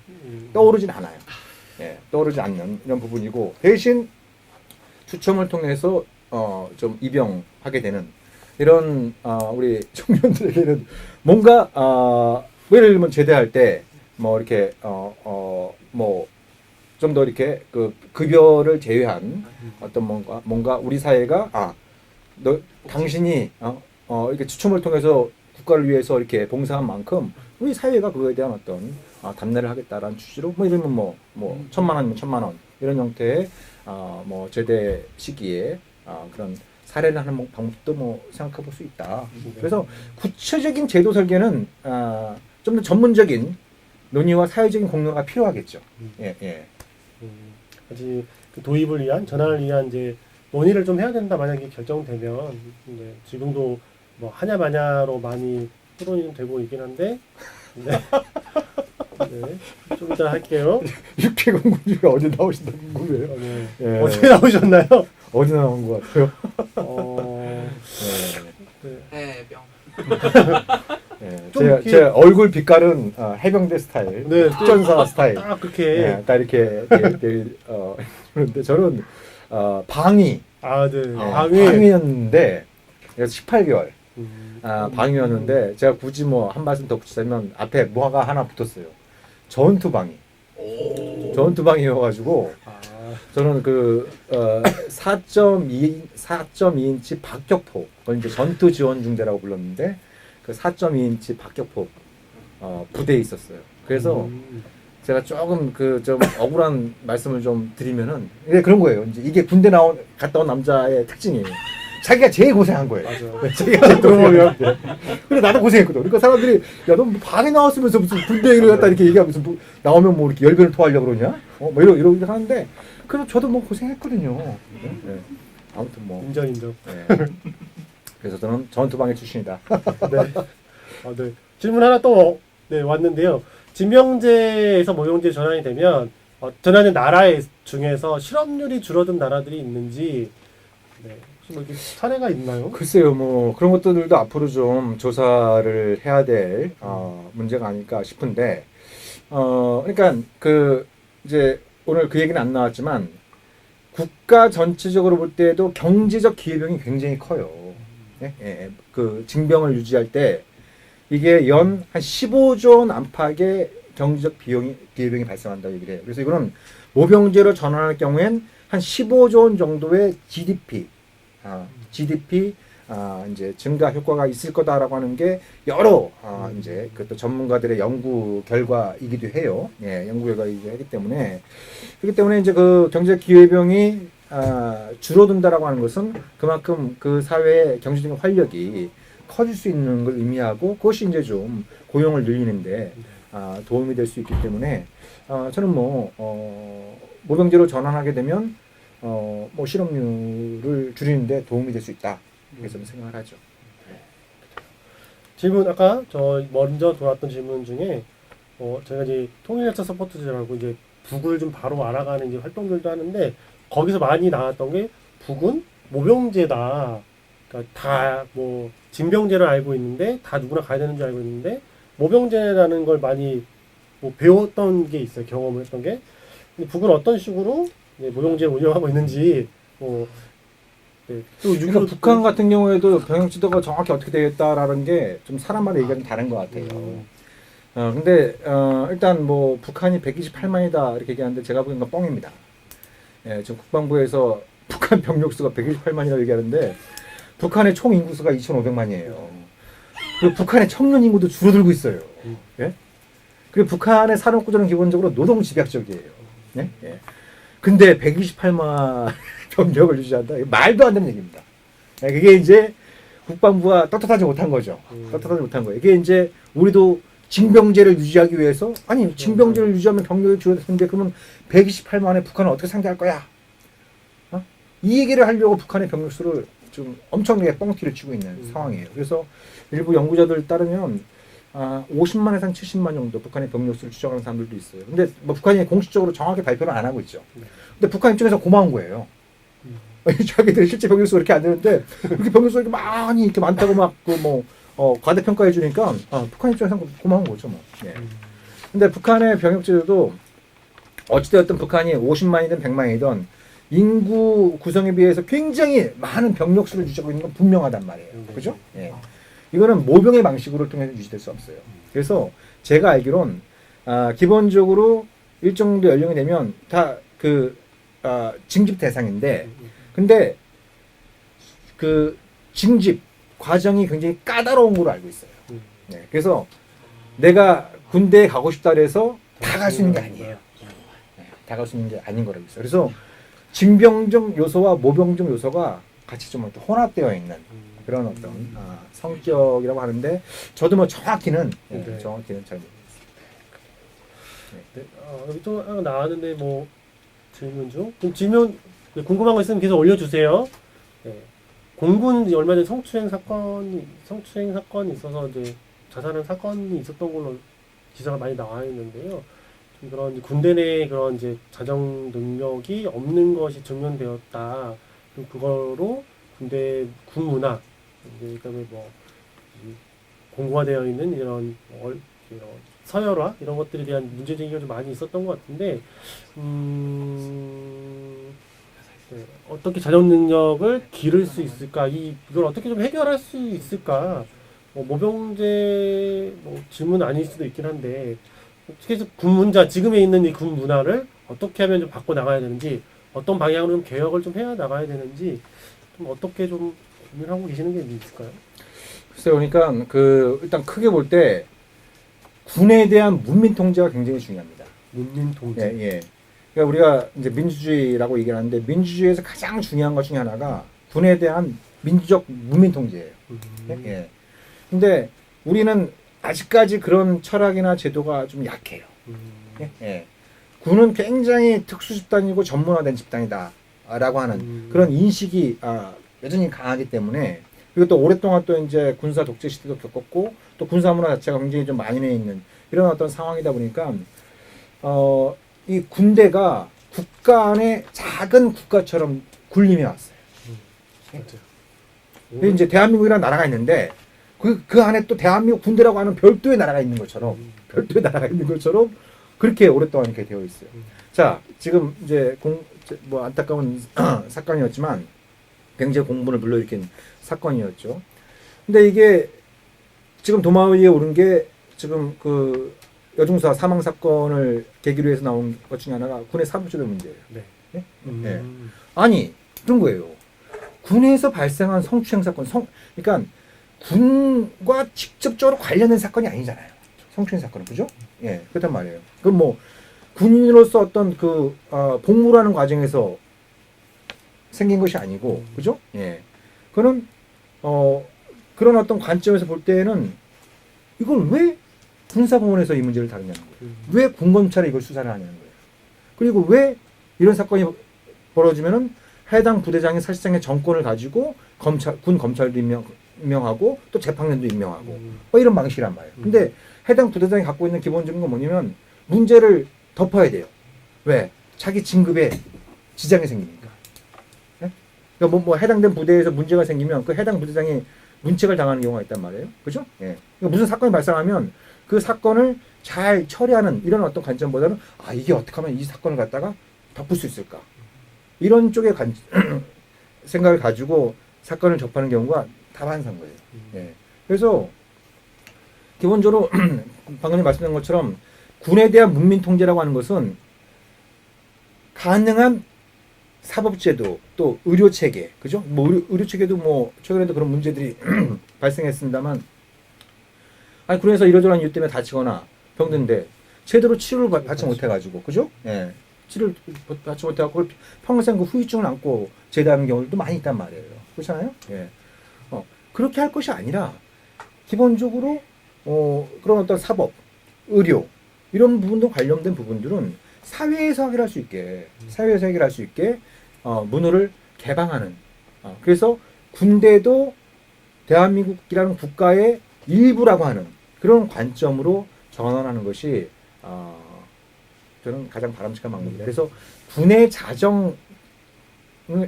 떠오르진 않아요. 예, 떠오르지 않는 이런 부분이고 대신 추첨을 통해서 좀 입영하게 되는 이런 우리 청년들에게는 뭔가 예를 들면 제대할 때 뭐 이렇게 뭐 좀 더 이렇게 그 급여를 제외한 어떤 뭔가 우리 사회가 당신이 이렇게 추첨을 통해서 국가를 위해서 이렇게 봉사한 만큼 우리 사회가 그거에 대한 어떤 답례를 하겠다라는 취지로 뭐 이러면 뭐 1,000만 원이면 1,000만 원 이런 형태의 뭐 제대 시기에 그런 사례를 하는 방법도 뭐 생각해 볼 수 있다. 그래서 구체적인 제도 설계는 좀 더 전문적인 논의와 사회적인 공론화가 필요하겠죠. 예. 아직 그 도입을 위한 전환을 위한 이제 논의를 좀 해야 된다. 만약에 결정되면 네, 지금도 뭐 하냐 마냐로 많이 토론이 좀 되고 있긴 한데 네. 좀 이따 할게요. 육해공군주가 어디 나오신다고 궁금해요. 네. 예. 어떻게 나오셨나요? 어디 나온 것 같아요? 해병. 제 얼굴 빛깔은 해병대 스타일, 네, 특전사 스타일. 딱 그렇게. 딱 이렇게 그런데 저는 방위. 네. 방위였는데 18개월. 음. 방위였는데 제가 굳이 뭐 한 말씀 더 붙이자면 앞에 뭐가 하나 붙었어요. 전투방위. 전투방위여가지고 저는 그 4.2인치 박격포, 그걸 이제 전투 지원 중대라고 불렀는데 그 4.2인치 박격포 부대에 있었어요. 그래서 제가 조금 좀 억울한 말씀을 좀 드리면은 그런 거예요. 이제 이게 군대 갔다 온 남자의 특징이에요. 자기가 제일 고생한 거예요. 맞아. 자기가 제일 고생한 거예요. 근데 나도 고생했거든. 그러니까 사람들이 야, 너 방에 나왔으면서 무슨 군대를 갖다 이렇게 얘기하면서 나오면 뭐 이렇게 열변을 토하려고 그러냐? 뭐 이러고 하는데 그래서 저도 뭐 고생했거든요. 네. 아무튼 뭐 인정. 네. 그래서 저는 전투방위 출신이다. 네. 네. 질문 하나 또 왔는데요. 징병제에서 모병제 전환이 되면 전환된 나라 중에서 실업률이 줄어든 나라들이 있는지 혹시 뭐 이렇게 사례가 있나요? 글쎄요, 뭐 그런 것들도 앞으로 좀 조사를 해야 될 문제가 아닐까 싶은데, 그러니까 이제 오늘 그 얘기는 안 나왔지만 국가 전체적으로 볼 때도 경제적 기회비용이 굉장히 커요. 그 징병을 유지할 때 이게 연 한 15조 원 안팎의 경제적 기회비용이 발생한다고 얘기를 해요. 그래서 이거는 모병제로 전환할 경우엔 한 15조 원 정도의 GDP 이제 증가 효과가 있을 거다라고 하는 게 여러 이제 그것도 전문가들의 연구 결과이기도 해요. 예, 연구 결과이기도 하기 때문에 그렇기 때문에 이제 그 경제 기회비용이 줄어든다라고 하는 것은 그만큼 그 사회의 경제적인 활력이 커질 수 있는 걸 의미하고 그것이 이제 좀 고용을 늘리는데 도움이 될 수 있기 때문에 저는 모병제로 전환하게 되면 실업률을 줄이는데 도움이 될 수 있다. 그래서 생각을 하죠. 질문 아까 저 먼저 돌았던 질문 중에 제가 이제 통일열차 서포트제라고 이제 북을 좀 바로 알아가는 이제 활동들도 하는데 거기서 많이 나왔던 게 북은 모병제다. 그러니까 다 뭐 징병제를 알고 있는데 다 누구나 가야 되는 줄 알고 있는데 모병제라는 걸 많이 뭐 배웠던 게 있어요. 경험을 했던 게. 근데 북은 어떤 식으로 모병제를 운영하고 있는지 네. 또 그러니까 북한 같은 경우에도 병역 지도가 정확히 어떻게 되겠다라는 게 좀 사람마다 얘기가 좀 다른 것 같아요. 근데 일단 뭐 북한이 128만이다 이렇게 얘기하는데 제가 보기엔 건 뻥입니다. 예, 지금 국방부에서 북한 병력 수가 128만이라고 얘기하는데 북한의 총 인구수가 2,500만이에요. 그리고 북한의 청년 인구도 줄어들고 있어요. 예? 그리고 북한의 산업 구조는 기본적으로 노동 집약적이에요. 예? 예. 근데 128만 병력을 유지한다? 말도 안 되는 얘기입니다. 그게 이제 국방부가 떳떳하지 못한 거죠. 떳떳하지 못한 거예요. 이게 이제 우리도 징병제를 유지하기 위해서 아니 징병제를 유지하면 병력이 줄어들 텐데 그러면 128만에 북한은 어떻게 상대할 거야? 이 얘기를 하려고 북한의 병력 수를 좀 엄청나게 뻥튀를 치고 있는 상황이에요. 그래서 일부 연구자들 따르면 50만에서 한 70만 정도 북한의 병력 수를 추정하는 사람들도 있어요. 근데 뭐 북한이 공식적으로 정확히 발표를 안 하고 있죠. 근데 북한 입장에서 고마운 거예요. 자기들 실제 병력 수가 이렇게 안 되는데 이렇게 병력 수가 이렇게 많이 이렇게 많다고 막 과대평가해 주니까 북한 입장에서 고마운 거죠, 뭐. 예. 근데 북한의 병력 제도도 어찌되었든 북한이 50만이든 100만이든 인구 구성에 비해서 굉장히 많은 병력 수를 유지하고 있는 건 분명하단 말이에요. 그죠? 예. 이거는 모병의 방식으로 통해서 유지될 수 없어요. 그래서 제가 알기론 기본적으로 일정 정도 연령이 되면 다 징집 대상인데 근데 그 징집 과정이 굉장히 까다로운 걸로 알고 있어요. 네, 그래서 내가 군대에 가고 싶다 그래서 다 갈 수 있는 게 아니에요. 네, 다 갈 수 있는 게 아닌 거라고 있어요. 그래서 징병적 요소와 모병적 요소가 같이 좀 이렇게 혼합되어 있는 그런 어떤 성격이라고 하는데 저도 뭐 정확히는 잘 모르겠어요. 네. 여기 또 하나 나왔는데 뭐 질문 중 그럼 질문 궁금한 거 있으면 계속 올려주세요. 네. 공군 얼마 전에 성추행 사건이 있어서 이제 자살한 사건이 있었던 걸로 기사가 많이 나와 있는데요. 좀 그런 군대 내 그런 이제 자정 능력이 없는 것이 증명되었다. 그리고 그거로 군대 군 문화, 그다음에 뭐 공고화되어 있는 이런 서열화 이런 것들에 대한 문제 제기가 좀 많이 있었던 것 같은데. 네, 어떻게 자정 능력을 기를 수 있을까? 이걸 어떻게 좀 해결할 수 있을까? 모병제 질문 아닐 수도 있긴 한데 어떻게 해서 지금에 있는 이 군 문화를 어떻게 하면 좀 바꿔 나가야 되는지 어떤 방향으로 좀 개혁을 좀 해야 나가야 되는지 좀 어떻게 좀 고민하고 계시는 게 있을까요? 글쎄요, 그러니까 일단 크게 볼 때 군에 대한 문민 통제가 굉장히 중요합니다. 문민 통제. 예, 예. 그러니까 우리가 이제 민주주의라고 얘기를 하는데 민주주의에서 가장 중요한 것 중에 하나가 군에 대한 민주적 문민 통제예요. 예. 근데 우리는 아직까지 그런 철학이나 제도가 좀 약해요. 예. 예. 군은 굉장히 특수 집단이고 전문화된 집단이다라고 하는 그런 인식이 여전히 강하기 때문에 그리고 또 오랫동안 또 이제 군사 독재 시대도 겪었고 또 군사 문화 자체가 굉장히 좀 만연해 있는 이런 어떤 상황이다 보니까 이 군대가 국가 안에 작은 국가처럼 군림해 왔어요. 근데 이제 대한민국이라는 나라가 있는데 그 안에 또 대한민국 군대라고 하는 별도의 나라가 있는 것처럼 그렇게 오랫동안 이렇게 되어 있어요. 자, 지금 이제 안타까운 사건이었지만 굉장히 공분을 불러일으킨 사건이었죠. 근데 이게 지금 도마 위에 오른 게 지금 여중사 사망 사건을 계기로 해서 나온 것 중에 하나가 군의 사법제도 문제예요. 네. 네? 네. 아니 그런 거예요. 군에서 발생한 성추행 사건, 그러니까 군과 직접적으로 관련된 사건이 아니잖아요. 성추행 사건은 그죠? 예, 그렇단 말이에요. 그럼 뭐 군인으로서 어떤 그 복무라는 과정에서 생긴 것이 아니고, 그죠? 예, 그는 그런 어떤 관점에서 볼 때는 이걸 왜 군사법원에서 이 문제를 다루냐는 거예요. 왜 군검찰이 이걸 수사를 하냐는 거예요. 그리고 왜 이런 사건이 벌어지면은 해당 부대장이 사실상의 정권을 가지고 군 검찰도 임명하고 또 재판관도 임명하고 뭐 이런 방식이란 말이에요. 근데 해당 부대장이 갖고 있는 기본적인 건 뭐냐면 문제를 덮어야 돼요. 왜? 자기 진급에 지장이 생기니까. 네? 그러니까 뭐 해당된 부대에서 문제가 생기면 그 해당 부대장이 문책을 당하는 경우가 있단 말이에요. 그죠? 예. 그러니까 무슨 사건이 발생하면 그 사건을 잘 처리하는 이런 어떤 관점보다는 이게 어떻게 하면 이 사건을 갖다가 덮을 수 있을까? 이런 쪽의 생각을 가지고 사건을 접하는 경우가 다반사인 거예요. 예. 그래서 기본적으로 방금 말씀드린 것처럼 군에 대한 문민 통제라고 하는 것은 가능한 사법제도 또 의료 체계, 그죠? 뭐 의료 체계도 뭐 최근에도 그런 문제들이 발생했습니다만, 아니 군에서 이러저러한 이유 때문에 다치거나 병든데 제대로 치료를 받지 못해가지고, 그죠? 예. 치료를 받지 못해갖고 평생 그 후유증을 안고 제대하는 경우도 많이 있단 말이에요. 그렇잖아요? 예. 그렇게 할 것이 아니라 기본적으로 그런 어떤 사법, 의료 이런 부분도 관련된 부분들은 사회에서 해결할 수 있게, 사회에서 해결할 수 있게 문호를 개방하는. 그래서 군대도 대한민국이라는 국가의 일부라고 하는 그런 관점으로 전환하는 것이 저는 가장 바람직한 방법입니다. 그래서 군의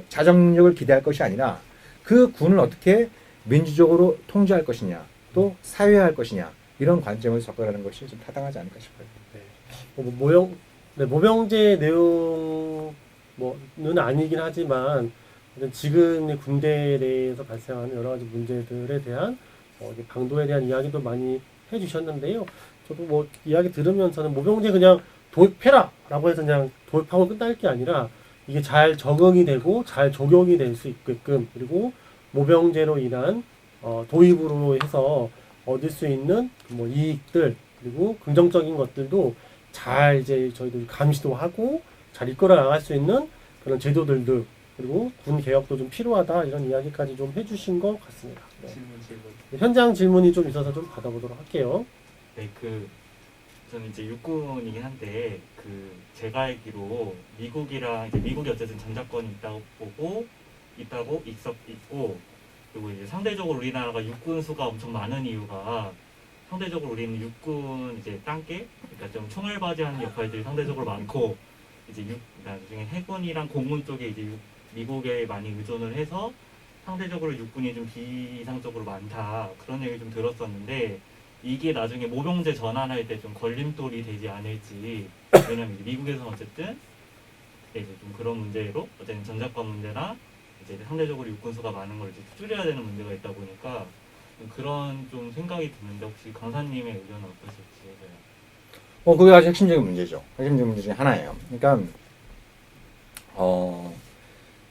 자정력을 기대할 것이 아니라 그 군을 어떻게 민주적으로 통제할 것이냐, 또 사회화할 것이냐 이런 관점에서 접근하는 것이 좀 타당하지 않을까 싶어요. 네. 모병제 내용은 아니긴 하지만 지금의 군대 내에서 발생하는 여러 가지 문제들에 대한 방도에 대한 이야기도 많이 해주셨는데요. 저도 이야기 들으면서는 모병제 그냥 도입해라라고 해서 그냥 도입하고 끝날 게 아니라 이게 잘 적응이 되고 잘 적용이 될 수 있게끔, 그리고 모병제로 인한 도입으로 해서 얻을 수 있는 이익들, 그리고 긍정적인 것들도 잘 이제 저희도 감시도 하고 잘 이끌어 나갈 수 있는 그런 제도들도, 그리고 군 개혁도 좀 필요하다, 이런 이야기까지 좀 해주신 것 같습니다. 네. 질문. 현장 질문이 좀 있어서 좀 받아보도록 할게요. 네, 저는 이제 육군이긴 한데 제가 알기로 미국이 어쨌든 전작권이 있고 그리고 이제 상대적으로 우리나라가 육군 수가 엄청 많은 이유가 상대적으로 우리는 육군 이제 땅개, 그러니까 좀 총알바지하는 역할들이 상대적으로 많고 이제 나중에 해군이랑 공군 쪽에 이제 미국에 많이 의존을 해서 상대적으로 육군이 좀 비이상적으로 많다, 그런 얘기 좀 들었었는데 이게 나중에 모병제 전환할 때 좀 걸림돌이 되지 않을지. 왜냐면 이제 미국에서는 어쨌든 이제 좀 그런 문제로 어쨌든 전작권 문제나 이제 상대적으로 육군수가 많은 걸 이제 줄여야 되는 문제가 있다 보니까 그런 좀 생각이 드는데 혹시 강사님의 의견은 어떠실지. 그게 아주 핵심적인 문제죠. 핵심적인 문제 중에 하나예요. 그러니까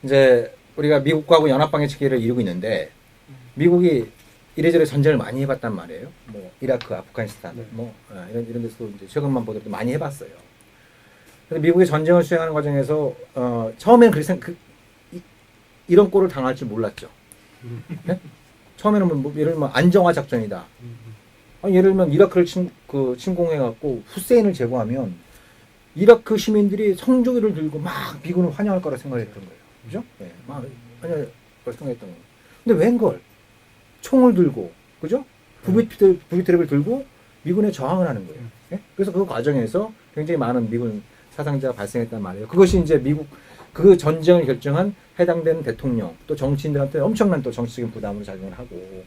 이제 우리가 미국하고 연합방위 체계를 이루고 있는데 미국이 이래저래 전쟁을 많이 해봤단 말이에요. 이라크, 아프가니스탄, 이런 데서도 이제 최근만 보더라도 많이 해봤어요. 근데 미국이 전쟁을 수행하는 과정에서 처음에는 이런 꼴을 당할 줄 몰랐죠. 네? 처음에는 예를 들면 안정화 작전이다. 예를 들면 이라크를 침공해갖고 후세인을 제거하면 이라크 시민들이 성조기를 들고 막 미군을 환영할 거라 생각했던 거예요. 그죠? 네, 막 환영을 생각했던 거예요. 근데 웬걸? 총을 들고, 그죠? 부비트랩을 들고 미군에 저항을 하는 거예요. 예? 그래서 그 과정에서 굉장히 많은 미군 사상자가 발생했단 말이에요. 그것이 이제 그 전쟁을 결정한 해당되는 대통령, 또 정치인들한테 엄청난 또 정치적인 부담을 작용을 하고,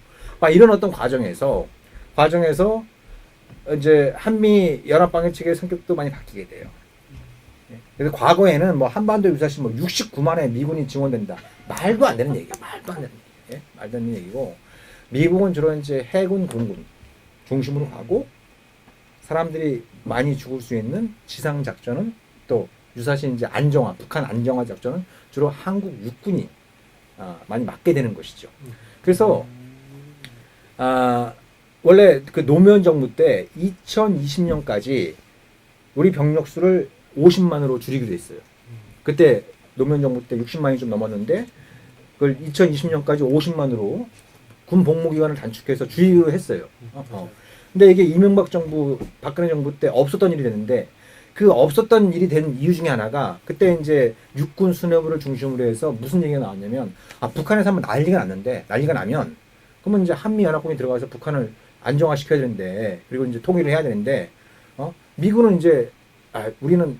이런 어떤 과정에서 이제 한미 연합방위 체계의 성격도 많이 바뀌게 돼요. 예? 그래서 과거에는 한반도 유사시 69만의 미군이 증원된다. 말도 안 되는 얘기야. 말도 안 되는 얘기고, 미국은 주로 이제 해군, 공군 중심으로 가고 사람들이 많이 죽을 수 있는 지상 작전은 또 유사시 이제 안정화, 북한 안정화 작전은 주로 한국 육군이 많이 맡게 되는 것이죠. 그래서 원래 그 노무현 정부 때 2020년까지 우리 병력 수를 50만으로 줄이기로 했어요. 그때 노무현 정부 때 60만이 좀 넘었는데 그걸 2020년까지 50만으로 군 복무 기간을 단축해서 줄이기로 했어요. 근데 이게 이명박 정부, 박근혜 정부 때 없었던 일이 됐는데 그 없었던 일이 된 이유 중에 하나가 그때 이제 육군 수뇌부를 중심으로 해서 무슨 얘기가 나왔냐면 북한에서 한번 난리가 나면 그러면 이제 한미연합군이 들어가서 북한을 안정화시켜야 되는데 그리고 이제 통일을 해야 되는데 미군은 이제 우리는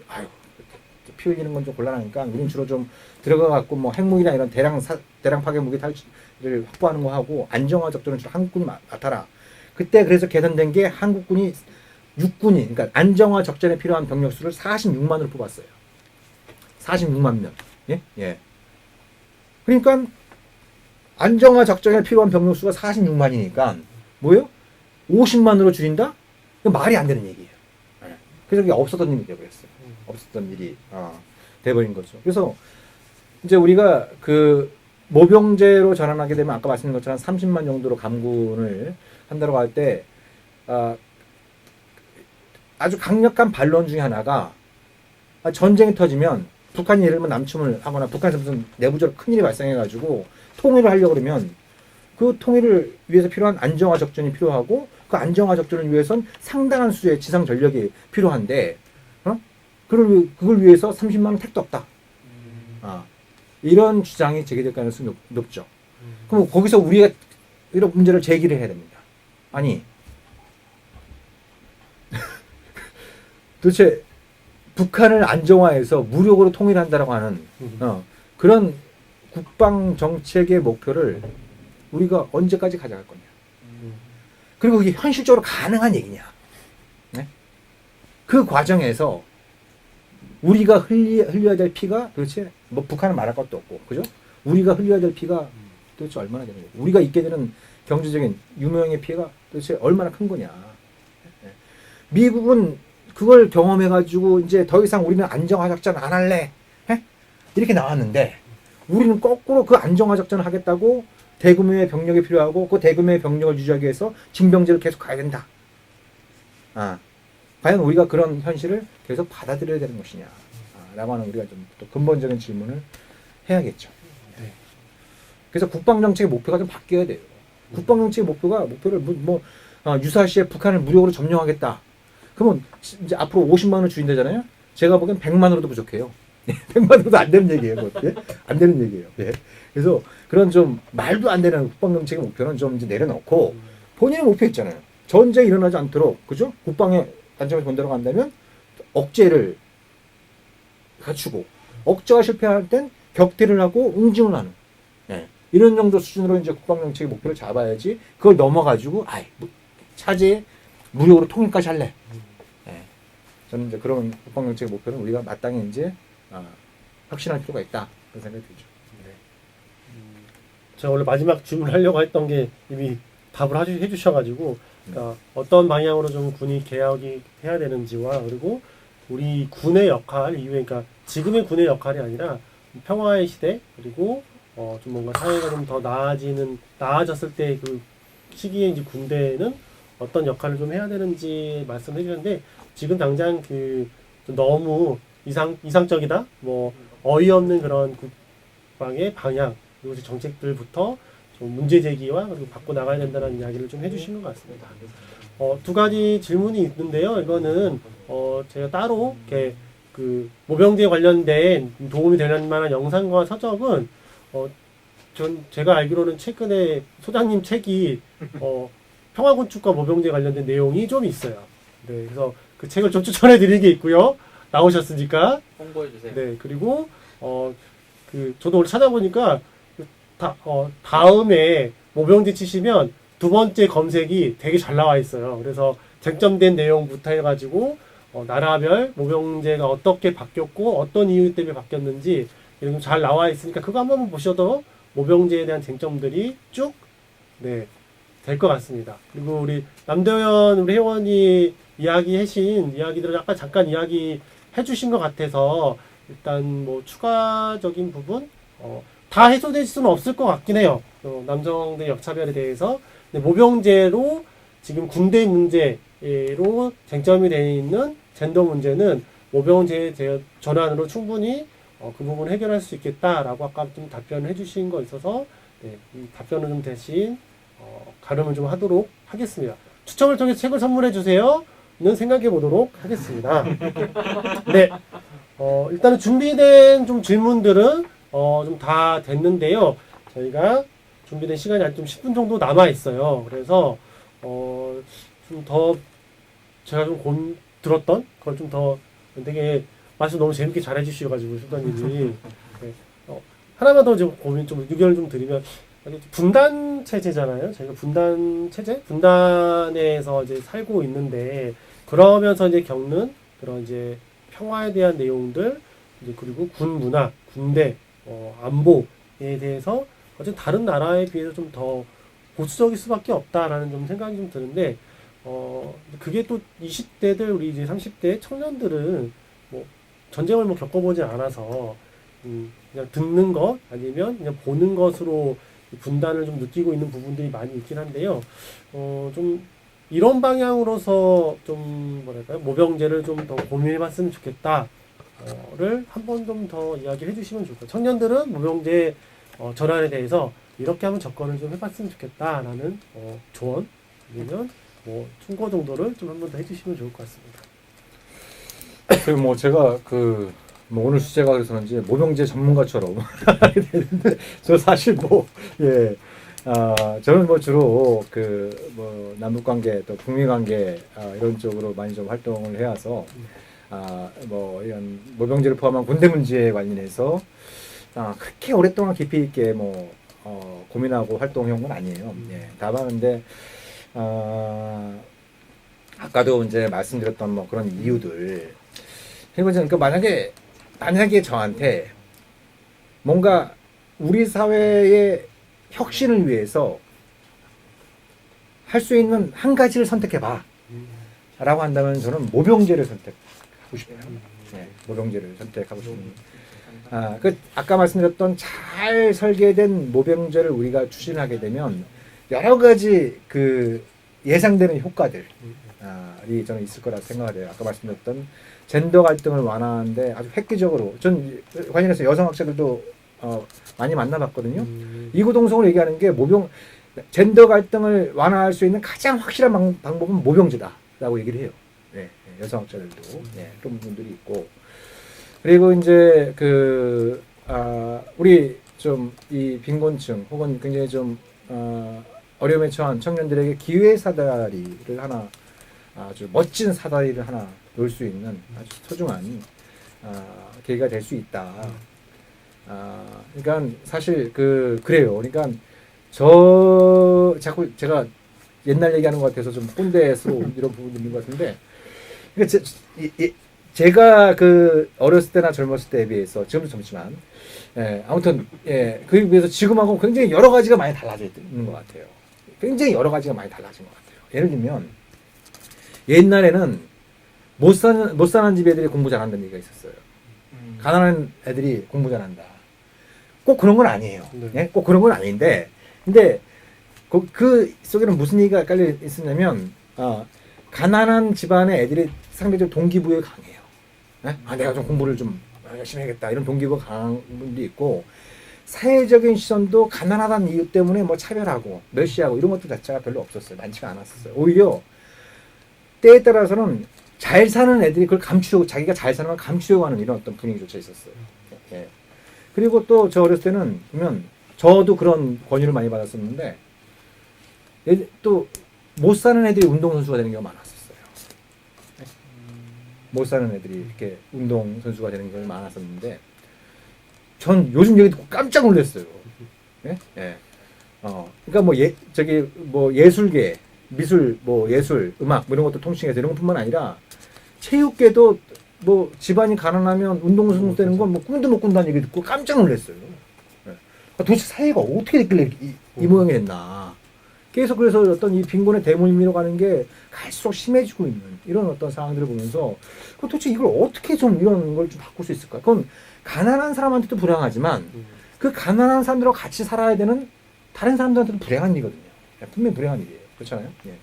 피 흘리는 건 좀 곤란하니까 우리는 주로 좀 들어가 갖고 뭐 핵무기나 이런 대량 파괴 무기 탈취를 확보하는 거 하고 안정화 작전은 주로 한국군이 맡아라. 그때 그래서 개선된 게 한국군이 육군이 그러니까 안정화 작전에 필요한 병력 수를 46만으로 뽑았어요. 46만 명. 예. 그러니까 안정화 작전에 필요한 병력 수가 46만이니까 뭐예요? 50만으로 줄인다? 말이 안 되는 얘기예요. 그래서 그게 없었던 일이 되어버렸어요. 없었던 일이 돼버린 거죠. 그래서 이제 우리가 그 모병제로 전환하게 되면 아까 말씀드린 것처럼 30만 정도로 감군을 한다고 할 때 아주 강력한 반론 중에 하나가 전쟁이 터지면 북한이 예를 들면 남침을 하거나 북한에서 무슨 내부적으로 큰일이 발생해가지고 통일을 하려고 그러면 그 통일을 위해서 필요한 안정화 작전이 필요하고 그 안정화 작전을 위해선 상당한 수의 지상 전력이 필요한데 그걸 위해서 30만 원 택도 없다. 이런 주장이 제기될 가능성이 높죠. 그럼 거기서 우리가 이런 문제를 제기를 해야 됩니다. 아니 도대체 북한을 안정화해서 무력으로 통일한다라고 하는 그런 국방 정책의 목표를 우리가 언제까지 가져갈 거냐. 그리고 그게 현실적으로 가능한 얘기냐. 네? 그 과정에서 우리가 흘려야 될 피가 도대체 뭐 북한은 말할 것도 없고 그죠? 우리가 흘려야 될 피가 도대체 얼마나 되는 거야. 우리가 입게 되는 경제적인 유명의 피해가 도대체 얼마나 큰 거냐. 네? 미국은 그걸 경험해가지고 이제 더 이상 우리는 안정화 작전 안 할래. 네? 이렇게 나왔는데 우리는 거꾸로 그 안정화 작전을 하겠다고 대규모의 병력이 필요하고 그 대규모의 병력을 유지하기 위해서 징병제를 계속 가야 된다. 과연 우리가 그런 현실을 계속 받아들여야 되는 것이냐 라고 하는 우리가 좀 또 근본적인 질문을 해야겠죠. 네. 그래서 국방정책의 목표가 좀 바뀌어야 돼요. 국방정책의 목표를 유사시에 북한을 무력으로 점령하겠다. 그러면 이제 앞으로 50만 원을 줄인다잖아요. 제가 보기엔 100만으로도 부족해요. 100만으로도 안 되는 얘기예요. 그것도. 안 되는 얘기예요. 예. 그래서 그런 좀 말도 안 되는 국방정책의 목표는 좀 이제 내려놓고 본인의 목표 있잖아요. 전쟁이 일어나지 않도록 그죠? 국방에 안정을 본다고 한다면 억제를 갖추고 억제가 실패할 땐 격퇴를 하고 응징을 하는 이런 정도 수준으로 이제 국방정책의 목표를 잡아야지 그걸 넘어가지고 차제 무력으로 통일까지 할래. 저는 이제 그런 국방정책의 목표는 우리가 마땅히 이제 확신할 필요가 있다 그런 생각이 들죠. 제가 원래 마지막 질문하려고 했던 게 이미 답을 해주셔가지고 그러니까 어떤 방향으로 좀 군이 개혁이 해야 되는지와 그리고 우리 군의 역할 이후에 그러니까 지금의 군의 역할이 아니라 평화의 시대 그리고 좀 뭔가 사회가 좀 더 나아졌을 때 그 시기에 이제 군대는 어떤 역할을 좀 해야 되는지 말씀해 주셨는데 지금 당장 좀 너무 이상적이다 뭐 어이없는 그런 국방의 방향 그리고 정책들부터 좀 문제 제기와 그리고 바꿔 나가야 된다는 이야기를 좀 해주신 것 같습니다. 두 가지 질문이 있는데요. 이거는 제가 따로 이렇게 그 모병제 관련된 도움이 될 만한 영상과 서적은 제가 알기로는 최근에 소장님 책이 평화건축과 모병제 관련된 내용이 좀 있어요. 네, 그래서 그 책을 좀 추천해드리는 게 있고요. 나오셨으니까 홍보해 주세요. 네, 그리고 저도 오늘 찾아보니까 다음에 모병제 치시면 두 번째 검색이 되게 잘 나와 있어요. 그래서 쟁점된 내용부터 해가지고 나라별 모병제가 어떻게 바뀌었고 어떤 이유 때문에 바뀌었는지 이런 잘 나와 있으니까 그거 한번 보셔도 모병제에 대한 쟁점들이 쭉 될 것 같습니다. 그리고 우리 남도현 우리 회원이 이야기하신 이야기들을 아까 잠깐 이야기해 주신 것 같아서 일단 뭐 추가적인 부분 다 해소될 수는 없을 것 같긴 해요. 남성들 역차별에 대해서. 근데 모병제로 지금 군대 문제로 쟁점이 되어 있는 젠더 문제는 모병제 전환으로 충분히 그 부분을 해결할 수 있겠다라고 아까 좀 답변을 해주신 거 있어서 네, 이 답변을 좀 대신 가름을 좀 하도록 하겠습니다. 추첨을 통해 책을 선물해 주세요는 생각해 보도록 하겠습니다. 네, 일단은 준비된 좀 질문들은 좀 다 됐는데요. 저희가 준비된 시간이 한 좀 10분 정도 남아 있어요. 그래서 좀 더 제가 좀 들었던 그걸 좀 더 되게 말씀 너무 재밌게 잘해 주셔가지고 수다님이 네. 하나만 더 이제 고민 좀 의견을 좀 드리면 분단 체제잖아요. 저희가 분단 체제, 분단에서 이제 살고 있는데 그러면서 이제 겪는 그런 이제 평화에 대한 내용들 이제 그리고 군 문화, 군대, 안보에 대해서 어쨌든 다른 나라에 비해서 좀 더 보수적일 수밖에 없다라는 좀 생각이 좀 드는데 그게 또 20대들 우리 이제 30대 청년들은 뭐 전쟁을 뭐 겪어보지 않아서 그냥 듣는 것 아니면 그냥 보는 것으로 분단을 좀 느끼고 있는 부분들이 많이 있긴 한데요. 좀 이런 방향으로서 좀 뭐랄까요 모병제를 좀 더 고민해봤으면 좋겠다를 한 번 좀 더 이야기해 주시면 좋겠다. 청년들은 모병제 전환에 대해서 이렇게 한번 접근을 좀 해봤으면 좋겠다라는 조언 아니면 뭐 충고 정도를 좀 한 번 더 해주시면 좋을 것 같습니다. 그리고 뭐 제가 뭐 오늘 주제가 그래서 그런지 모병제 전문가처럼 하게 되는데 저 사실 뭐 저는 뭐 주로 뭐 남북 관계 또 북미 관계 이런 쪽으로 많이 좀 활동을 해와서 뭐 이런 모병제를 포함한 군대 문제에 관련해서 그렇게 오랫동안 깊이 있게 뭐 고민하고 활동해온 건 아니에요. 예. 다만 근데 아까도 이제 말씀드렸던 뭐 그런 이유들 그리고 저는 만약에 저한테 뭔가 우리 사회의 혁신을 위해서 할 수 있는 한 가지를 선택해봐 라고 한다면 저는 모병제를 선택하고 싶어요. 네, 모병제를 선택하고 싶습니다. 아까 말씀드렸던 잘 설계된 모병제를 우리가 추진하게 되면 여러 가지 예상되는 효과들이 저는 있을 거라 생각을 해요. 아까 말씀드렸던 젠더 갈등을 완화하는데 아주 획기적으로 전 관련해서 여성학자들도 많이 만나봤거든요. 이구동성을 얘기하는 게 젠더 갈등을 완화할 수 있는 가장 확실한 방법은 모병제다라고 얘기를 해요. 네, 여성학자들도 그런 분들이 있고 그리고 이제 우리 좀 이 빈곤층 혹은 굉장히 좀 어려움에 처한 청년들에게 기회 사다리를 하나 아주 멋진 사다리를 하나 놓을 수 있는 아주 소중한 계기가 될 수 있다. 그러니까 사실 그래요. 그러니까 자꾸 제가 옛날 얘기하는 것 같아서 좀 꼰대스러운 이런 부분이 있는 것 같은데 그러니까 제가 어렸을 때나 젊었을 때에 비해서 지금도 젊지만 아무튼 그에 비해서 지금하고 굉장히 여러 가지가 많이 달라져 있는 것 같아요. 굉장히 여러 가지가 많이 달라진 것 같아요. 예를 들면 옛날에는 못 사는 집 애들이 공부 잘한다는 얘기가 있었어요. 가난한 애들이 공부 잘한다. 꼭 그런 건 아니에요. 네. 꼭 그런 건 아닌데 근데 그 속에는 무슨 얘기가 깔려 있었냐면 가난한 집안의 애들이 상대적으로 동기부여가 강해요. 내가 좀 공부를 좀 열심히 해야겠다 이런 동기부여가 강한 분도 있고 사회적인 시선도 가난하다는 이유 때문에 뭐 차별하고 멸시하고 이런 것들 자체가 별로 없었어요. 많지가 않았었어요. 오히려 때에 따라서는 잘 사는 애들이 그걸 감추려고 자기가 잘 사는 걸 감추려고 하는 이런 어떤 분위기조차 있었어요. 예. 그리고 또 저 어렸을 때는 보면 저도 그런 권유를 많이 받았었는데 또 못 사는 애들이 운동선수가 되는 경우가 많았었어요. 못 사는 애들이 이렇게 운동선수가 되는 경우가 많았었는데 전 요즘 얘기 듣고 깜짝 놀랐어요. 예? 예. 그러니까 예술계, 미술, 예술, 음악 이런 것도 통칭해서 이런 것뿐만 아니라 체육계도 집안이 가난하면 운동선수 되는 건 꿈도 못 꾼다는 얘기 듣고 깜짝 놀랐어요. 예. 도대체 사회가 어떻게 됐길래 이 모양이 됐나. 계속 그래서 어떤 이 빈곤의 대물림으로 가는 게 갈수록 심해지고 있는 이런 어떤 상황들을 보면서 그럼 도대체 이걸 어떻게 좀 이런 걸 좀 바꿀 수 있을까? 그건 가난한 사람한테도 불행하지만 그 가난한 사람들하고 같이 살아야 되는 다른 사람들한테도 불행한 일이거든요. 분명히 불행한 일이에요. 그렇잖아요. 예.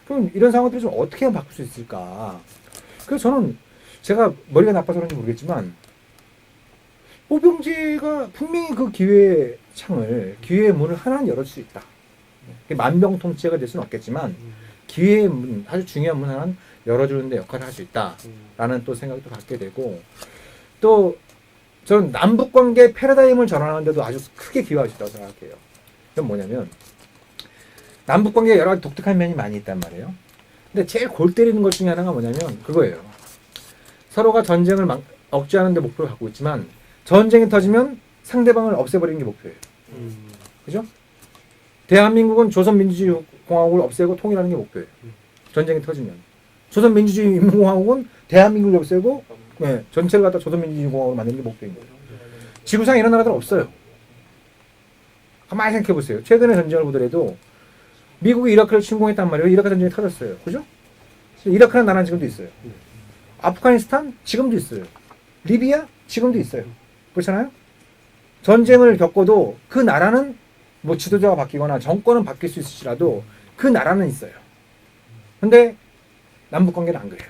그럼 이런 상황들을 좀 어떻게 하면 바꿀 수 있을까? 그래서 저는 제가 머리가 나빠서 그런지 모르겠지만 모병제가 분명히 그 기회의 창을, 기회의 문을 하나 열어줄 수 있다. 만병통치가 될 수는 없겠지만 기회의 문, 아주 중요한 문 하나는 열어주는 데 역할을 할 수 있다라는 또 생각이 또 갖게 되고, 또 저는 남북관계 패러다임을 전환하는 데도 아주 크게 기여할 수 있다고 생각해요. 그건 뭐냐면 남북관계에 여러 가지 독특한 면이 많이 있단 말이에요. 근데 제일 골 때리는 것 중에 하나가 뭐냐면 그거예요. 서로가 전쟁을 억제하는 데 목표를 갖고 있지만 전쟁이 터지면 상대방을 없애버리는 게 목표예요. 그죠? 대한민국은 조선민주주의공화국을 없애고 통일하는 게 목표예요. 전쟁이 터지면. 조선민주주의인민공화국은 대한민국을 없애고 네, 전체를 갖다 조선민주주의공화국으로 만드는 게 목표인 거예요. 지구상에 이런 나라들 없어요. 가만히 생각해 보세요. 최근의 전쟁을 보더라도 미국이 이라크를 침공했단 말이에요. 이라크 전쟁이 터졌어요. 그죠? 이라크라는 나라는 지금도 있어요. 아프가니스탄 지금도 있어요. 리비아 지금도 있어요. 그렇잖아요? 전쟁을 겪어도 그 나라는 뭐 지도자가 바뀌거나 정권은 바뀔 수 있을지라도 그 나라는 있어요. 근데 남북 관계는 안 그래요.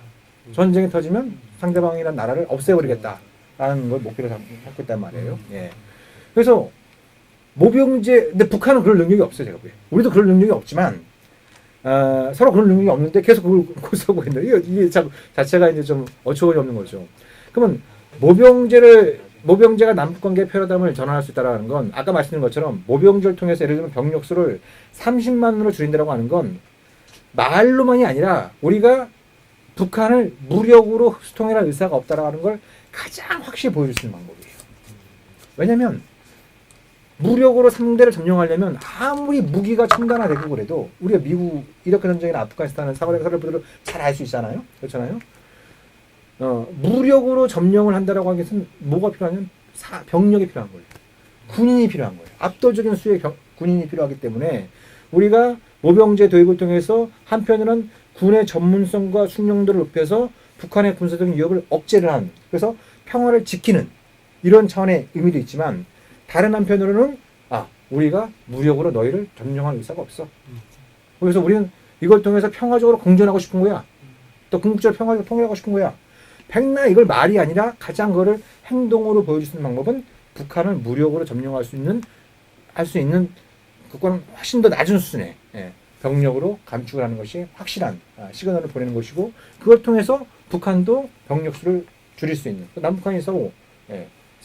전쟁이 터지면 상대방이란 나라를 없애버리겠다라는 걸 목표로 잡고 있단 말이에요. 예. 그래서 모병제, 근데 북한은 그럴 능력이 없어요. 제가 보기에. 우리도 그럴 능력이 없지만 서로 그런 능력이 없는데 계속 그걸 고수하고 있는데 이게 참 자체가 이제 좀 어처구니 없는 거죠. 그러면 모병제가 남북관계 패러다임을 전환할 수 있다는 건 아까 말씀드린 것처럼 모병제를 통해서 예를 들면 병력 수를 30만으로 줄인다고 하는 건 말로만이 아니라 우리가 북한을 무력으로 흡수통일할 의사가 없다라는 걸 가장 확실히 보여줄 수 있는 방법이에요. 왜냐하면 무력으로 상대를 점령하려면 아무리 무기가 첨단화되고 그래도 우리가 미국, 이라크 전쟁이나 아프가니스탄을 사례부들을 잘 알 수 있잖아요. 그렇잖아요. 무력으로 점령을 한다라고 하는 것은 뭐가 필요하냐면 병력이 필요한 거예요. 군인이 필요한 거예요. 압도적인 수의 군인이 필요하기 때문에 우리가 모병제 도입을 통해서 한편으로는 군의 전문성과 숙련도를 높여서 북한의 군사적인 위협을 억제를 하는, 그래서 평화를 지키는 이런 차원의 의미도 있지만 다른 한편으로는 우리가 무력으로 너희를 점령할 의사가 없어. 그래서 우리는 이걸 통해서 평화적으로 공존하고 싶은 거야. 또 궁극적으로 평화적으로 통일하고 싶은 거야. 백날 이걸 말이 아니라 가장 그거를 행동으로 보여줄 수 있는 방법은 북한을 무력으로 점령할 수 있는 그거는 훨씬 더 낮은 수준의 병력으로 감축을 하는 것이 확실한 시그널을 보내는 것이고, 그걸 통해서 북한도 병력 수를 줄일 수 있는, 남북한이 상호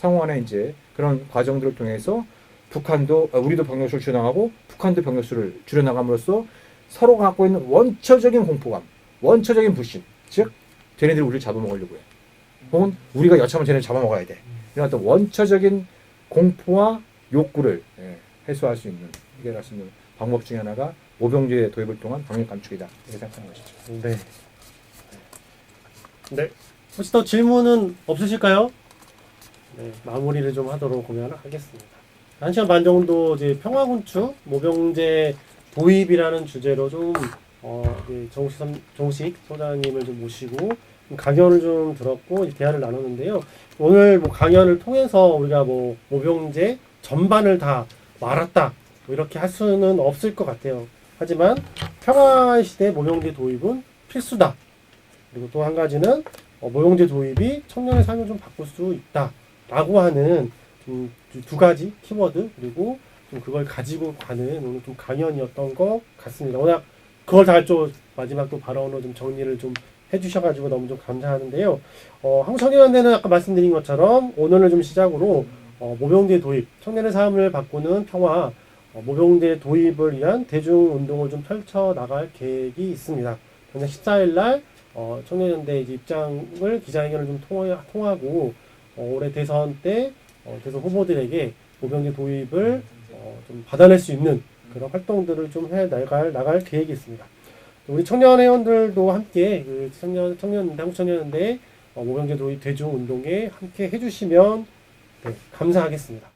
간에 이제 그런 과정들을 통해서 북한도 우리도 병력 수를 줄여나가고 북한도 병력 수를 줄여나감으로써 서로가 갖고 있는 원초적인 공포감, 원초적인 불신, 즉 쟤네들이 우리를 잡아먹으려고 해. 혹은 우리가 여차하면 쟤네를 잡아먹어야 돼. 이런 어떤 원초적인 공포와 욕구를 해소할 수 있는 이게 말씀드린 방법 중에 하나가 모병제 도입을 통한 병력 감축이다. 이렇게 생각하는 것이죠. 네. 네. 혹시 더 질문은 없으실까요? 네, 마무리를 좀 하도록 하겠습니다. 1시간 반 정도 이제 평화군축 모병제 도입이라는 주제로 좀 정식 소장님을 좀 모시고 좀 강연을 좀 들었고 대화를 나눴는데요. 오늘 강연을 통해서 우리가 모병제 전반을 다 말았다 이렇게 할 수는 없을 것 같아요. 하지만 평화시대 모병제 도입은 필수다. 그리고 또 한 가지는 모병제 도입이 청년의 삶을 좀 바꿀 수 있다라고 하는 두 가지 키워드, 그리고 좀 그걸 가지고 가는 오늘 좀 강연이었던 것 같습니다. 워낙 그걸 다 좀 마지막 또 발언으로 좀 정리를 좀 해주셔가지고 너무 좀 감사하는데요. 한국청년연대는 아까 말씀드린 것처럼 오늘을 좀 시작으로 모병제 도입, 청년의 삶을 바꾸는 평화, 모병제 도입을 위한 대중운동을 좀 펼쳐나갈 계획이 있습니다. 현재 14일 날 청년연대 입장을 기자회견을 좀 통하고 올해 대선 때 대선 후보들에게 모병제 도입을 좀 받아낼 수 있는 그런 활동들을 좀 나갈 계획이 있습니다. 우리 청년회원들도 함께 한국청년연대 모병제 도입 대중운동에 함께 해주시면 감사하겠습니다.